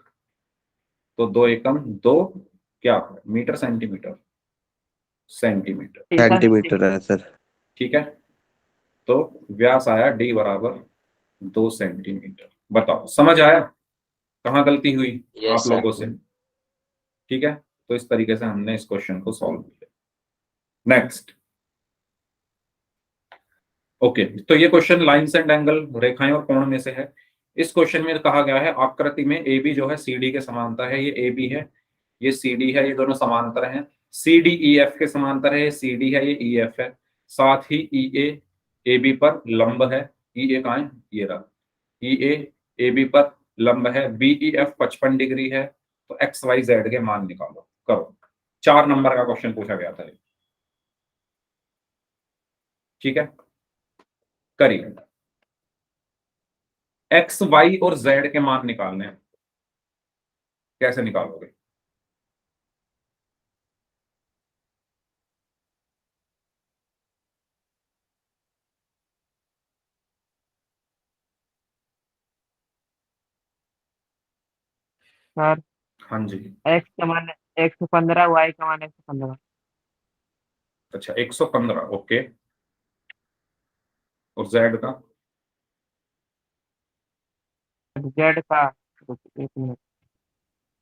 तो 2 एकम 2, क्या मीटर? Centimetre, centimetre. सेंटीमीटर है सर। ठीक है, तो व्यास आया D बराबर 2 सेंटीमीटर। बताओ समझ आया कहाँ गलती हुई यस आप सर। लोगों से? ठीक है, तो इस तरीके से हमने इस क्वेश्चन को सॉल्व किया। नेक्स्ट। ओके, तो ये क्वेश्चन लाइंस एंड एंगल, रेखाएं और कोण में से है। इस क्वेश्चन में कहा गया है आकृति में AB जो है CD के समांतर है। ये AB है, ये CD है, ये दोनों समांतर हैं। CD EF के समांतर है, ये CD है, ये EF है। साथ ही EA AB पर लंब है। EA कहाँ है? ये रहा। EA AB पर लंब है। BEF 55 डिग्री है। तो XYZ के मान निकालो। करो, 4 नंबर का क्वेश्चन पूछा गया था ये। ठीक है, करिए। X Y और Z के मान निकालने हैं। कैसे निकालोगे? सर हाँ जी। एक्स का मान 115, वाई का मान 115। अच्छा, 115। ओके, और जेड का? जेड का 1 मिनट।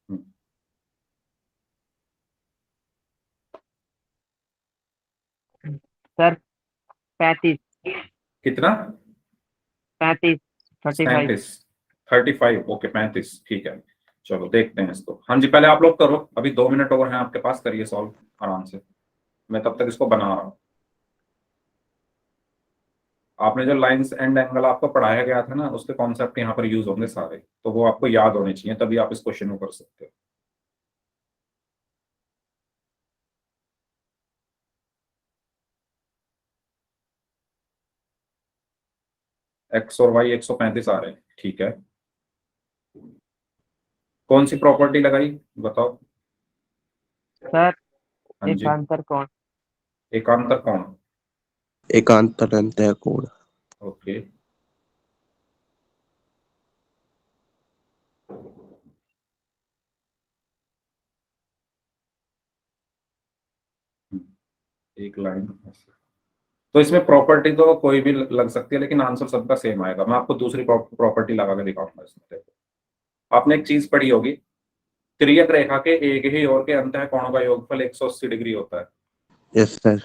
हम्म, सर 35। कितना? 35, 35। 37, 35। ओके, 35। ठीक है, चलो देखते हैं इसको। हाँ जी, पहले आप लोग करो, अभी 2 मिनट और हैं आपके पास, करिए सॉल्व आराम से। मैं तब तक इसको बना रहा हूँ। आपने जो लाइंस एंड एंगल आपको पढ़ाया गया था ना, उसके कॉन्सेप्ट यहाँ पर यूज होंगे सारे, तो वो आपको याद होने चाहिए, तभी आप इस क्वेश्चन को कर सकते हो। एक्स और वाई 135 आ रहे हैं। ठीक है, कौन सी प्रॉपर्टी लगाई बताओ? सर हाँ जी, एकांतर कोण। एकांतर कोण। एकांतर अंतः कोण। ओके, एक लाइन। तो इसमें प्रॉपर्टी तो कोई भी लग सकती है, लेकिन आंसर सबका सेम आएगा। मैं आपको दूसरी प्रॉपर्टी लगा के दिखाऊंगा इसमें। देखो, आपने एक चीज पढ़ी होगी, तिर्यक रेखा के एक ही ओर के अंतः कोणों का योगफल 180 डिग्री होता है। Yes sir.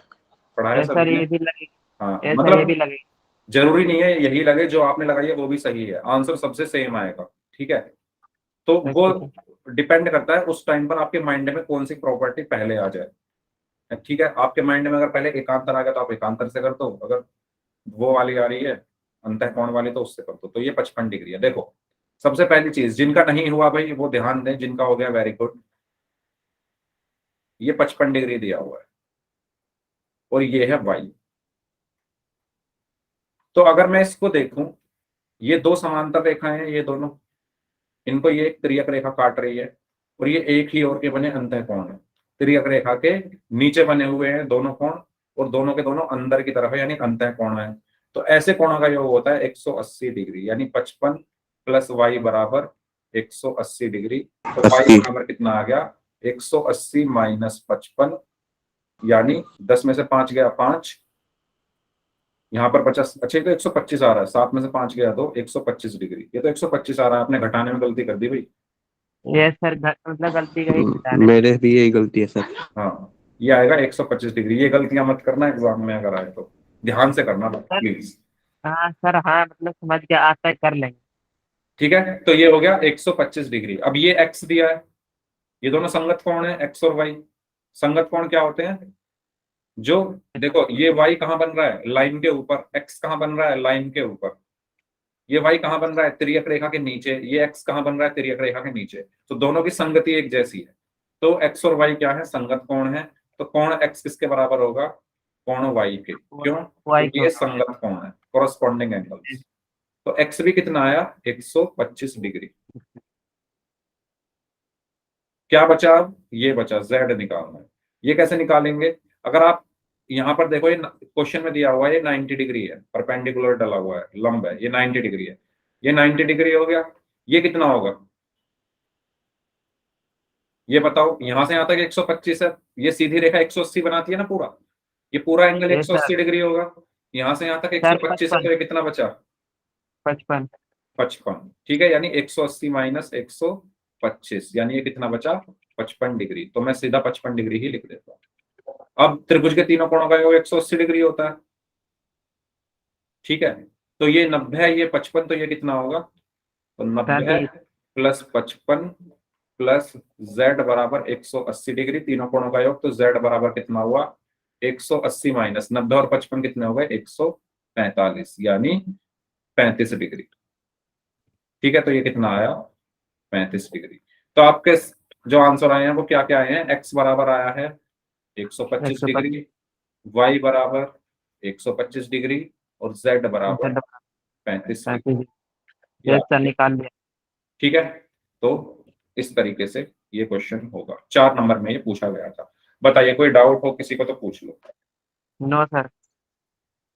पढ़ा है सर सभी ने? ये भी लगेगी। हाँ, ऐसा ये भी मतलब लगेगी। जरूरी नहीं है यही लगे, जो आपने लगाई है वो भी सही है, आंसर सबसे सेम आएगा। ठीक है, तो वो अच्छा सर। डिपेंड करता है उस टाइम पर आपके माइंड में कौन सी प्रॉपर्टी पहले आ जाए। ठीक है, आपके माइंड में अगर पहले एकांतर आ गया तो आप एकांतर से कर दो, अगर वो वाली आ रही है अंतः कोण वाली तो उससे कर दो। तो ये 55 डिग्री है। देखो, सबसे पहली चीज, जिनका नहीं हुआ भाई वो ध्यान दें, जिनका हो गया वेरी गुड। ये 55 डिग्री दिया हुआ है और ये है वाई। तो अगर मैं इसको देखूं, ये दो समांतर रेखाएं हैं, ये दोनों, इनको ये एक तिर्यक रेखा काट रही है और ये एक ही ओर के बने अंतःकोण है। तिर्यक रेखा के नीचे बने हुए हैं दोनों कोण और दोनों के दोनों अंदर की तरफ है, यानी अंतःकोण है। तो ऐसे कोणों का योग होता है 180 डिग्री, यानी 55 प्लस वाई बराबर 180 डिग्री। तो वाई 80। बराबर कितना आ गया, 180 माइनस 55, यानी 10 में से 5 गया 5, यहाँ पर 50, अच्छा ये तो 125 आ रहा है, 7 में से 5 गया तो 125 डिग्री, ये तो 125 आ रहा है, आपने घटाने में गलती कर दी भाई। ये सर मतलब गलती का ही घटाना है। मेरे भी यही गलती है सर। हाँ, ये आएगा 125 डिग्री। ये गलतियां मत करना एग्जाम में अगर आए तो, ध्यान से करना सर प्लीज। हाँ सर, हाँ मतलब समझ गया, आता है कर लेंगे। ठीक है, तो ये हो गया 125 डिग्री। अब ये x दिया है, ये दोनों संगत कोण है, x और y। संगत कोण क्या होते हैं, जो देखो ये y कहाँ बन रहा है, लाइन के ऊपर, x कहाँ बन रहा है, लाइन के ऊपर, ये y कहाँ बन रहा है, तिर्यक रेखा के नीचे, ये x कहाँ बन रहा है, तिर्यक रेखा के नीचे। तो दोनों की संगति एक जैसी है, तो x और y क्या है, संगत कोण है। तो कोण x किसके बराबर होगा, कोण y के, क्यों, वाई क्योंकि ये संगत कोण है, कोरस्पॉन्डिंग एंगल्स। तो x भी कितना आया, 125 डिग्री। क्या बचा, ये बचा z निकालना है। ये कैसे निकालेंगे, अगर आप यहाँ पर देखो, ये क्वेश्चन में दिया हुआ है ये 90 डिग्री है, परपेंडिकुलर डला हुआ है, लंब है, ये 90 डिग्री है, ये 90 डिग्री हो गया। ये कितना होगा, ये बताओ, यहां से यहां तक 125 है, ये सीधी रेखा 180 बनाती है ना पूरा, ये पूरा एंगल ये सर 180 डिग्री होगा। यहां से यहां तक सर 125 है, 55 तो ये कितना बचा, 55। 55। ठीक है, यानी 180 माइनस 125, यानी ये कितना बचा, 55 डिग्री। तो मैं सीधा 55 डिग्री ही लिख देता हूँ। अब त्रिभुज के तीनों कोणों का योग 180 डिग्री होता है। ठीक है, तो ये 90 है, ये 55, तो ये कितना होगा, तो 90 प्लस 55 प्लस z बराबर 180 डिग्री, तीनों कोणों का योग। तो z बराबर कितना हुआ, 180 माइनस 90 और 55 कितने हो गए, 145, यानी 35 डिग्री। ठीक है, तो ये कितना आया, 35 डिग्री। तो आपके जो आंसर आए हैं वो क्या क्या आए हैं, x बराबर आया है 125 डिग्री, y बराबर 125 डिग्री और z बराबर 35 डिग्री। ये सर निकाल लिया। ठीक है, तो इस तरीके से ये क्वेश्चन होगा, 4 नंबर में ये पूछा गया था। बताइए, कोई डाउट हो किसी को तो पूछ लो। No sir.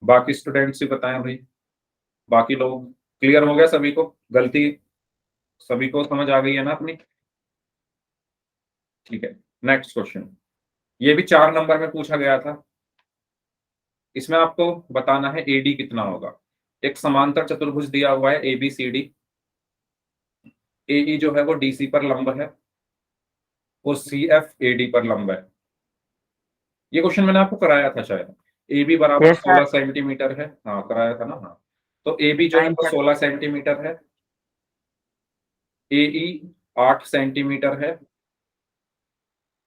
बाकी स्टूडेंट्स भी बताएं भाई, बाकी लोग क्लियर हो गया, सभी को गलती, सभी को समझ आ गई है ना अपनी। ठीक है, नेक्स्ट क्वेश्चन, ये भी 4 नंबर में पूछा गया था। इसमें आपको बताना है एडी कितना होगा। एक समांतर चतुर्भुज दिया हुआ है ABCD, AE जो है वो DC पर लंब है और CF AD पर लंब है। ये क्वेश्चन मैंने आपको कराया था शायद। AB बराबर Yes, sir. 16 सेंटीमीटर है, हाँ कराया था ना, हाँ। तो AB जो है वो 16 सेंटीमीटर है, AE 8 सेंटीमीटर है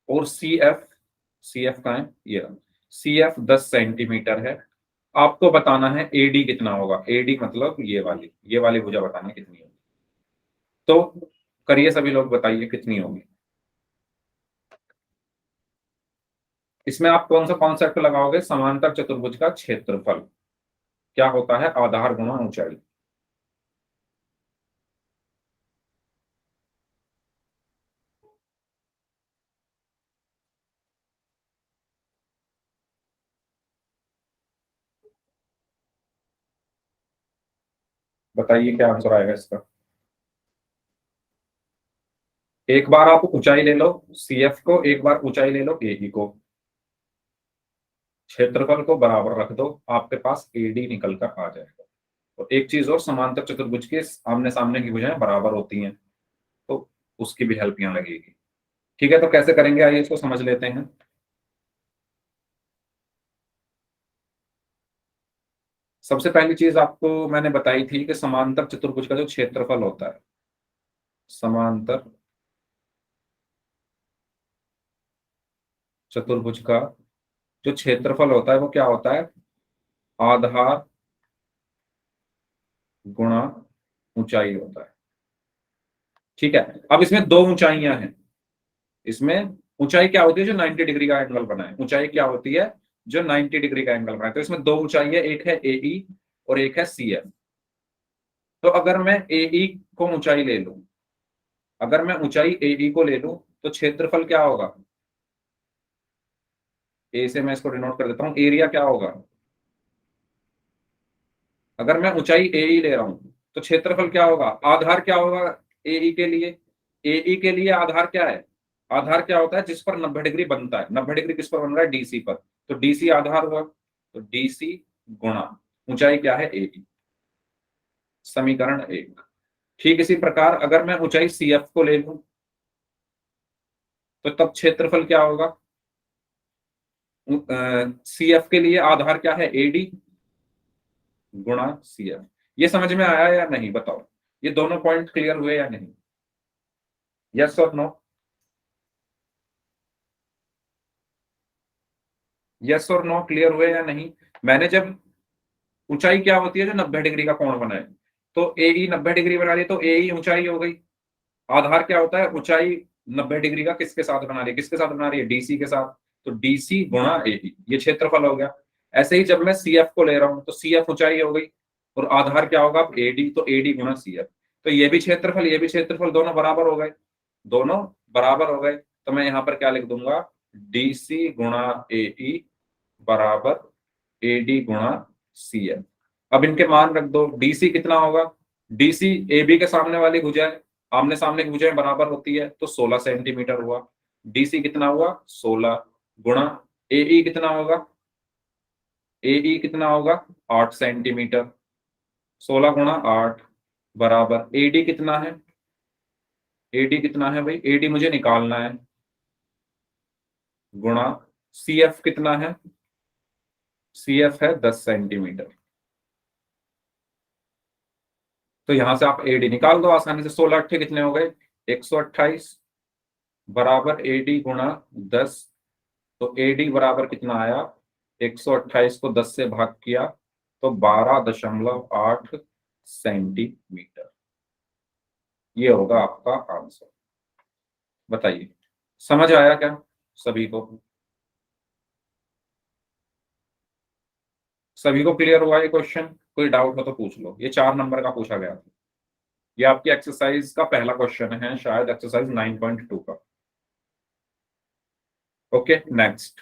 और CF का है ये, CF 10 सेंटीमीटर है। आपको बताना है AD कितना होगा। AD मतलब ये वाली भुजा बतानी है कितनी होगी। तो करिए सभी लोग, बताइए कितनी होगी। इसमें आप कौन सा कॉन्सेप्ट लगाओगे, समांतर चतुर्भुज का क्षेत्रफल क्या होता है, आधार गुणा ऊंचाई। बताइए क्या आंसर आएगा इसका। एक बार आप ऊंचाई ले लो CF को, एक बार ऊंचाई ले लो AE को, क्षेत्रफल को बराबर रख दो, आपके पास AD निकल कर आ जाएगा। और एक चीज और, समांतर चतुर्भुज के आमने सामने की भुजाएं बराबर होती हैं, तो उसकी भी हेल्प यहाँ लगेगी। ठीक है, तो कैसे करेंगे आइए इसको समझ लेते हैं। सबसे पहली चीज आपको मैंने बताई थी कि समांतर चतुर्भुज का जो क्षेत्रफल होता है, समांतर चतुर्भुज का जो क्षेत्रफल होता है वो क्या होता है, आधार गुणा ऊंचाई होता है। ठीक है, अब इसमें दो ऊंचाइयां हैं। इसमें ऊंचाई क्या होती है, जो 90 डिग्री का एंगल बनाए, ऊंचाई क्या होती है जो 90 डिग्री का एंगल बनाए। तो इसमें दो ऊंचाई है, एक है AE और एक है CF। तो अगर मैं AE को ऊंचाई ले लूं, अगर मैं ऊंचाई AE को ले लूं तो क्षेत्रफल क्या होगा? ए से मैं इसको डिनोट कर देता हूं, एरिया क्या होगा? अगर मैं ऊंचाई AE ले रहा हूं तो क्षेत्रफल क्या होगा? आधार क्या होगा AE के लिए? AE के लिए आधार क्या है? आधार क्या होता है? जिस पर 90 डिग्री बनता है। 90 डिग्री किस पर बन रहा है? DC पर। तो DC आधार हुआ, तो DC गुणा ऊंचाई क्या है? AE। समीकरण 1। ठीक इसी प्रकार अगर मैं ऊंचाई CF को ले लूं तो तब क्षेत्रफल क्या होगा? CF के लिए आधार क्या है? AD गुणा CF। ये समझ में आया या नहीं बताओ? ये दोनों पॉइंट क्लियर हुए या नहीं? यस और नो? यस और नो क्लियर हुए या नहीं? मैंने जब ऊंचाई क्या होती है? जो 90 डिग्री का कोण बनाए, तो AE 90 डिग्री बना रही है तो AE ऊंचाई हो गई। आधार क्या होता है? ऊंचाई 90 डिग्री का किसके साथ बना रही है? किसके साथ बना रही है? DC के साथ। तो DC गुणा AE, ये क्षेत्रफल हो गया। ऐसे ही जब मैं CF को ले रहा हूं तो CF ऊंचाई हो गई और आधार क्या होगा? AD, तो AD गुणा CF। तो ये भी क्षेत्रफल, ये भी क्षेत्रफल, दोनों बराबर हो गए। दोनों बराबर हो गए तो मैं यहां पर क्या लिख दूंगा? DC गुणा AE बराबर AD गुणा CF। अब इनके मान रख दो। DC कितना होगा? DC AB के सामने वाली भुजाएं, आमने सामने की भुजाएं बराबर होती है, तो 16 सेंटीमीटर हुआ। DC कितना हुआ? 16 गुणा AE कितना होगा? AE कितना होगा? 8 सेंटीमीटर। 16 गुणा 8 बराबर AD कितना है? AD कितना है भाई? AD मुझे निकालना है। गुणा CF कितना है? CF है 10 सेंटीमीटर। तो यहां से आप AD निकाल दो आसानी से। 16 अट्ठे कितने हो गए? 128 बराबर AD गुणा 10। तो AD बराबर कितना आया? 128 को 10 से भाग किया तो 12.8 सेंटीमीटर। ये होगा आपका आंसर। बताइए, समझ आया क्या सभी को? सभी को क्लियर हुआ ये क्वेश्चन? कोई डाउट हो तो पूछ लो। ये 4 नंबर का पूछा गया था। ये आपकी एक्सरसाइज का पहला क्वेश्चन है, शायद एक्सरसाइज 9.2 का। Okay, next.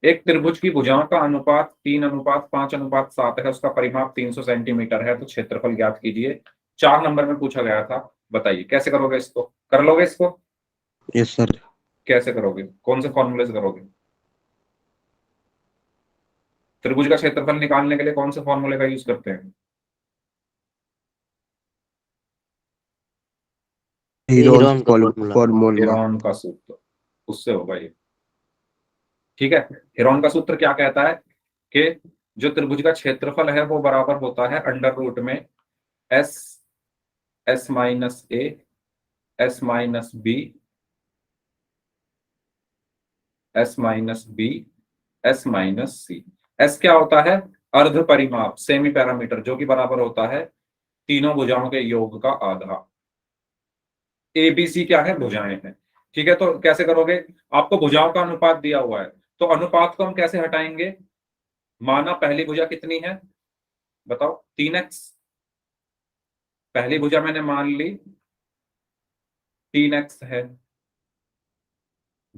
एक त्रिभुज की भुजाओं का अनुपात 3:5:7 है, उसका परिमाप 300 सेंटीमीटर है, तो क्षेत्रफल ज्ञात कीजिए। 4 नंबर में पूछा गया था। बताइए कैसे करोगे इसको? कर लोगे इसको? Yes sir. कैसे करोगे? कौन से फॉर्मूले से करोगे? त्रिभुज का क्षेत्रफल निकालने के लिए कौन से फॉर्मूले का यूज करते हैं? हीरोन का फॉर्मूला। फॉर्मूला। हेरोन का सूत्र, उससे होगा ये। ठीक है। हेरोन का सूत्र क्या कहता है कि जो त्रिभुज का क्षेत्रफल है वो बराबर होता है अंडर रूट में S, S minus A, S minus B, S minus B, S minus C. S क्या होता है? अर्ध परिमाप, सेमी पैरामीटर, जो कि बराबर होता है तीनों भुजाओं के योग का आधा। ABC क्या है? भुजाएं हैं। ठीक है, तो कैसे करोगे? आपको भुजाओं का अनुपात दिया हुआ है, तो अनुपात को हम कैसे हटाएंगे? माना पहली भुजा कितनी है बताओ? 3x। पहली भुजा मैंने मान ली 3x है,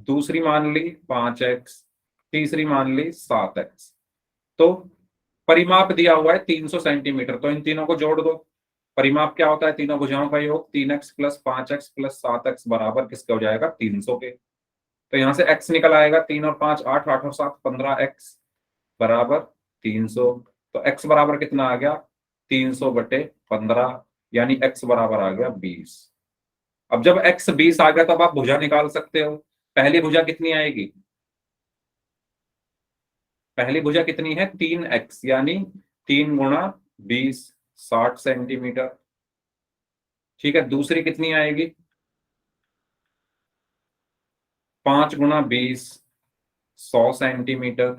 दूसरी मान ली 5x, तीसरी मान ली 7x। तो परिमाप दिया हुआ है 300 सेंटीमीटर, तो इन तीनों को जोड़ दो। परिमाप क्या होता है? तीनों भुजाओं का योग। 3x plus 5x plus 7x बराबर किसके हो जाएगा? 300 के। तो यहां से x निकल आएगा, 3 और 5 8, 8 और 7 15x बराबर 300। तो x बराबर कितना आ गया? 300/15, यानी x बराबर आ गया 20। अब जब x 20 आ गया तब आप भुजा निकाल सकते हो। पहली भुजा कितनी आएगी? पहली भुजा कितनी है? 3x, यानी 3 गुणा 20 60 सेंटीमीटर। ठीक है, दूसरी कितनी आएगी? 5 गुणा 20 100 सेंटीमीटर।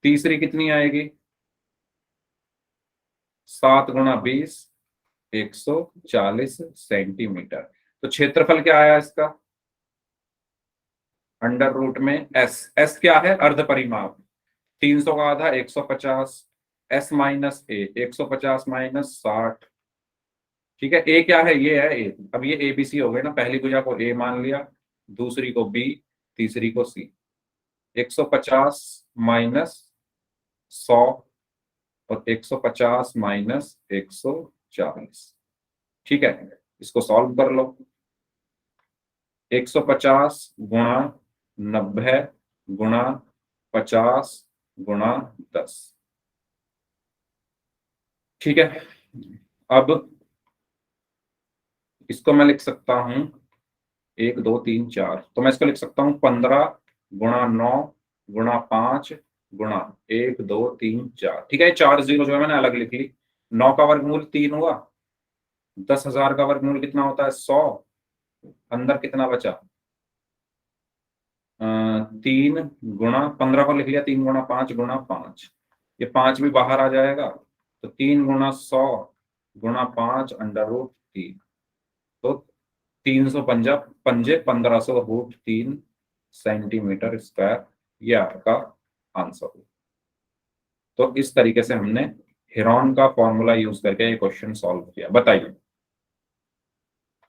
तीसरी कितनी आएगी? 7 गुणा 20 140 सेंटीमीटर। तो क्षेत्रफल क्या आया इसका? अंडर रूट में एस। एस क्या है? अर्ध परिमाप। 300 का आधा 150, s माइनस ए, 150 माइनस 60। ठीक है, ए क्या है, ये है ए। अब ये ए बी सी हो गए ना, पहली भुजा को ए मान लिया, दूसरी को बी, तीसरी को सी। 150 माइनस 100 और 150 माइनस 140। ठीक है, इसको सॉल्व कर लो। 150 गुणा 90 गुणा 50 गुणा 10। ठीक है, अब इसको मैं लिख सकता हूं 1 2 3 4, तो मैं इसको लिख सकता हूं 15 गुणा 9 गुणा 5 गुणा 1 2 3 4। ठीक है, 4 जीरो जो है मैंने अलग लिख ली। 9 का वर्गमूल 3 हुआ, 10,000 का वर्गमूल कितना होता है 100, अंदर कितना बचा 3 गुणा 15 को लिख लिया, 3 गुणा 5 गुणा 5, ये 5 भी बाहर आ जाएगा, तो 3 गुणा 100 गुणा 5 अंडर रूट 3, तो 300 पंजा पंजे 1500 रूट 3 सेंटीमीटर स्क्वायर, ये आपका आंसर हो। तो इस तरीके से हमने हेरॉन का फॉर्मूला यूज करके ये क्वेश्चन सॉल्व किया। बताइए,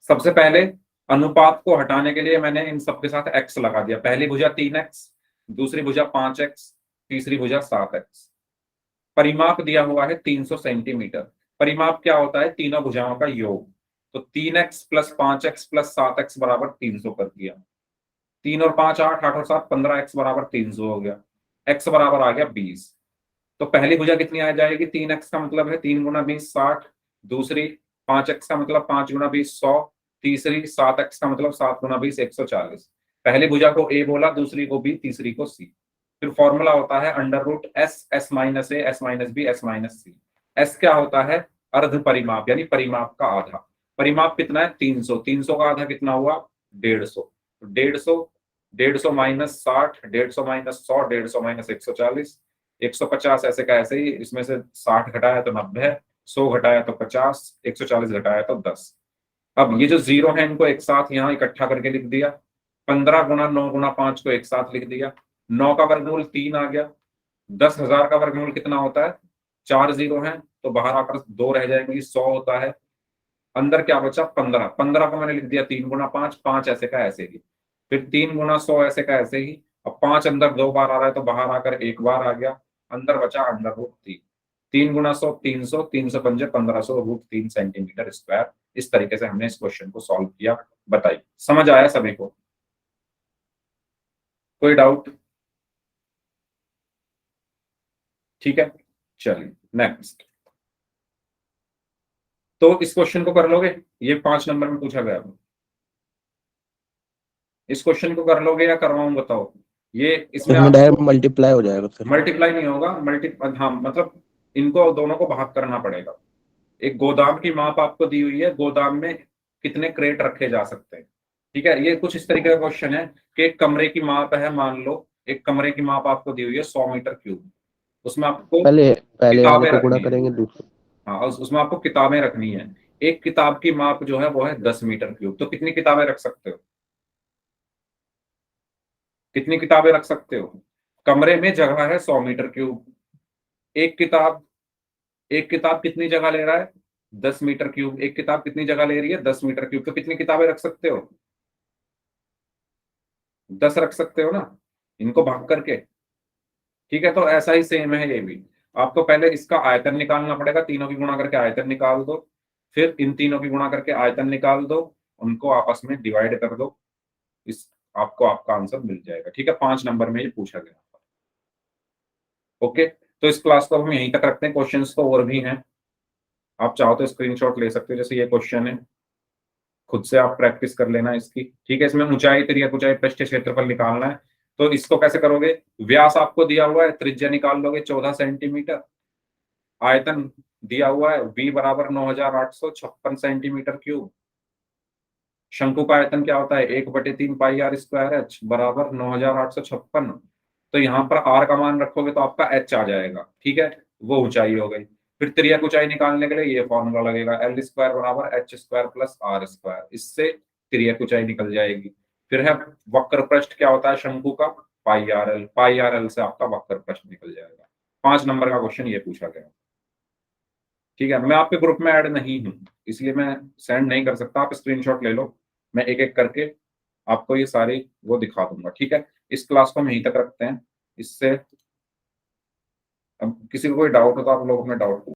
सबसे पहले अनुपात को हटाने के लिए मैंने इन सबके साथ x लगा दिया। पहली भुजा 3x, दूसरी भुजा 5x, तीसरी भुजा 7x। परिमाप दिया हुआ है 300 सेंटीमीटर। परिमाप क्या होता है, तीनों भुजाओं का योग। तो 3x plus 5x plus 7x बराबर 300 कर दिया। 3 और 5 8, 8 और 7 15, x बराबर 300 हो गया। x बराबर आ गया 20। तो पहली भुजा कितनी आ जाएगी, 3x का मतलब है 3 गुना 20 60, दूसरी 5x का मतलब 5 गुना 20 100, तीसरी 7x का मतलब 7 गुना 20 140। पहली भुजा को a बोला, दूसरी को b, तीसरी को c। फिर फॉर्मूला होता है under root S, S minus A, S minus B, S minus C. S क्या होता है, अर्ध परिमाप यानी परिमाप का आधा। परिमाप कितना है 300, 300 का आधा कितना हुआ 150, तो 150, 150 माइनस 60, 150 माइनस 100, 150 माइनस 140, 150 ऐसे का ऐसे ही, इसमें से 60 घटाया तो 90, 100 घटाया तो 50, 140 घटाया तो 10। अब ये जो जीरो है इनको एक साथ यहाँ इकट्ठा करके लिख दिया। 15 गुणा 9 गुणा 5 को एक साथ लिख दिया। 9 का वर्गमूल 3 आ गया। 10,000 का वर्गमूल कितना होता है, 4 जीरो है तो बाहर आकर 2 रह जाएंगी, 100 होता है। अंदर क्या बचा 15, 15 को मैंने लिख दिया 3 गुणा 5, 5 ऐसे का ऐसे ही, फिर 3 गुना 100 ऐसे का ऐसे ही। अब 5 अंदर 2 बार आ रहा है तो बाहर आकर 1 बार आ गया, अंदर बचा अंडर रूट 3। 3 गुना 100 300, 300 पंजे 1500 रूट 3 सेंटीमीटर स्क्वायर। इस तरीके से हमने इस क्वेश्चन को सॉल्व किया। बताइए, समझ आया सभी को, कोई डाउट? ठीक है, चलिए नेक्स्ट। तो इस क्वेश्चन को कर लोगे, ये 5 नंबर में पूछा गया। इस क्वेश्चन को कर लोगे या करवाऊं बताओ? ये इसमें डायरेक्ट मल्टीप्लाई हो जाएगा सर। मल्टीप्लाई नहीं होगा, हाँ मतलब इनको दोनों को भाग करना पड़ेगा। एक गोदाम की माप आपको दी हुई है, गोदाम में कितने क्रेट रखे जा सकते हैं। ठीक है, ये कुछ इस तरीके का क्वेश्चन है कि एक कमरे की माप है, मान लो एक कमरे की माप आपको दी हुई है 100 मीटर क्यूब, उसमें आपको पहले वाले किताबें को गुणा रखनी है। करेंगे दूसरे। हाँ, उसमें आपको किताबें रखनी है। एक किताब की माप जो है वो है 10 मीटर क्यूब, तो कितनी किताबें रख सकते हो, कितनी किताबें रख सकते हो? कमरे में जगह है 100 मीटर क्यूब, एक किताब, एक किताब कितनी जगह ले रहा है 10 मीटर क्यूब, एक किताब कितनी जगह ले रही है 10 मीटर क्यूब, तो कितनी किताबें रख सकते हो? 10 रख सकते हो ना, इनको भाग करके। ठीक है, तो ऐसा ही सेम है ये भी। आपको पहले इसका आयतन निकालना पड़ेगा, तीनों की गुणा करके आयतन निकाल दो, फिर इन तीनों की गुणा करके आयतन निकाल दो, उनको आपस में डिवाइड कर दो, इस आपको आपका आंसर मिल जाएगा। ठीक है, 5 नंबर में ये पूछा गया। ओके, तो इस क्लास को हम यहीं तक रखते हैं, क्वेश्चंस तो और भी हैं, आप चाहो तो स्क्रीनशॉट ले सकते हो, जैसे ये क्वेश्चन है, खुद से आप प्रैक्टिस कर लेना इसकी। ठीक है, इसमें ऊंचाई, त्रिज्या, ऊंचाई, पृष्ठ क्षेत्रफल निकालना है। तो इसको कैसे करोगे, व्यास आपको दिया हुआ है, त्रिज्या निकाल लोगे 14 सेंटीमीटर, आयतन दिया हुआ है v बराबर 9856 सेंटीमीटर क्यूब, शंकु का आयतन क्या होता है 1/3 पाई आर स्क्वायर एच बराबर 9856। तो यहाँ पर r का मान रखोगे तो आपका h आ जाएगा। ठीक है, वो ऊंचाई हो गई। फिर त्रिज्या ऊंचाई निकालने के लिए ये फॉर्मूला लगेगा, एल स्क्वायर बराबर H square plus R square, इससे त्रिज्या ऊंचाई निकल जाएगी। फिर है वक्र पृष्ठ क्या होता है शंकु का, पाई आर एल से आपका वक्र प्रश्न निकल जाएगा। 5 नंबर का क्वेश्चन ये पूछा गया। ठीक है, मैं आपके ग्रुप में ऐड नहीं हूँ, इसलिए मैं सेंड नहीं कर सकता। आप स्क्रीनशॉट ले लो, मैं एक एक करके आपको ये सारी वो दिखा दूंगा। ठीक है, इस क्लास को हम यहीं तक रखते हैं। इससे अब किसी को कोई डाउट हो तो आप लोग अपने डाउट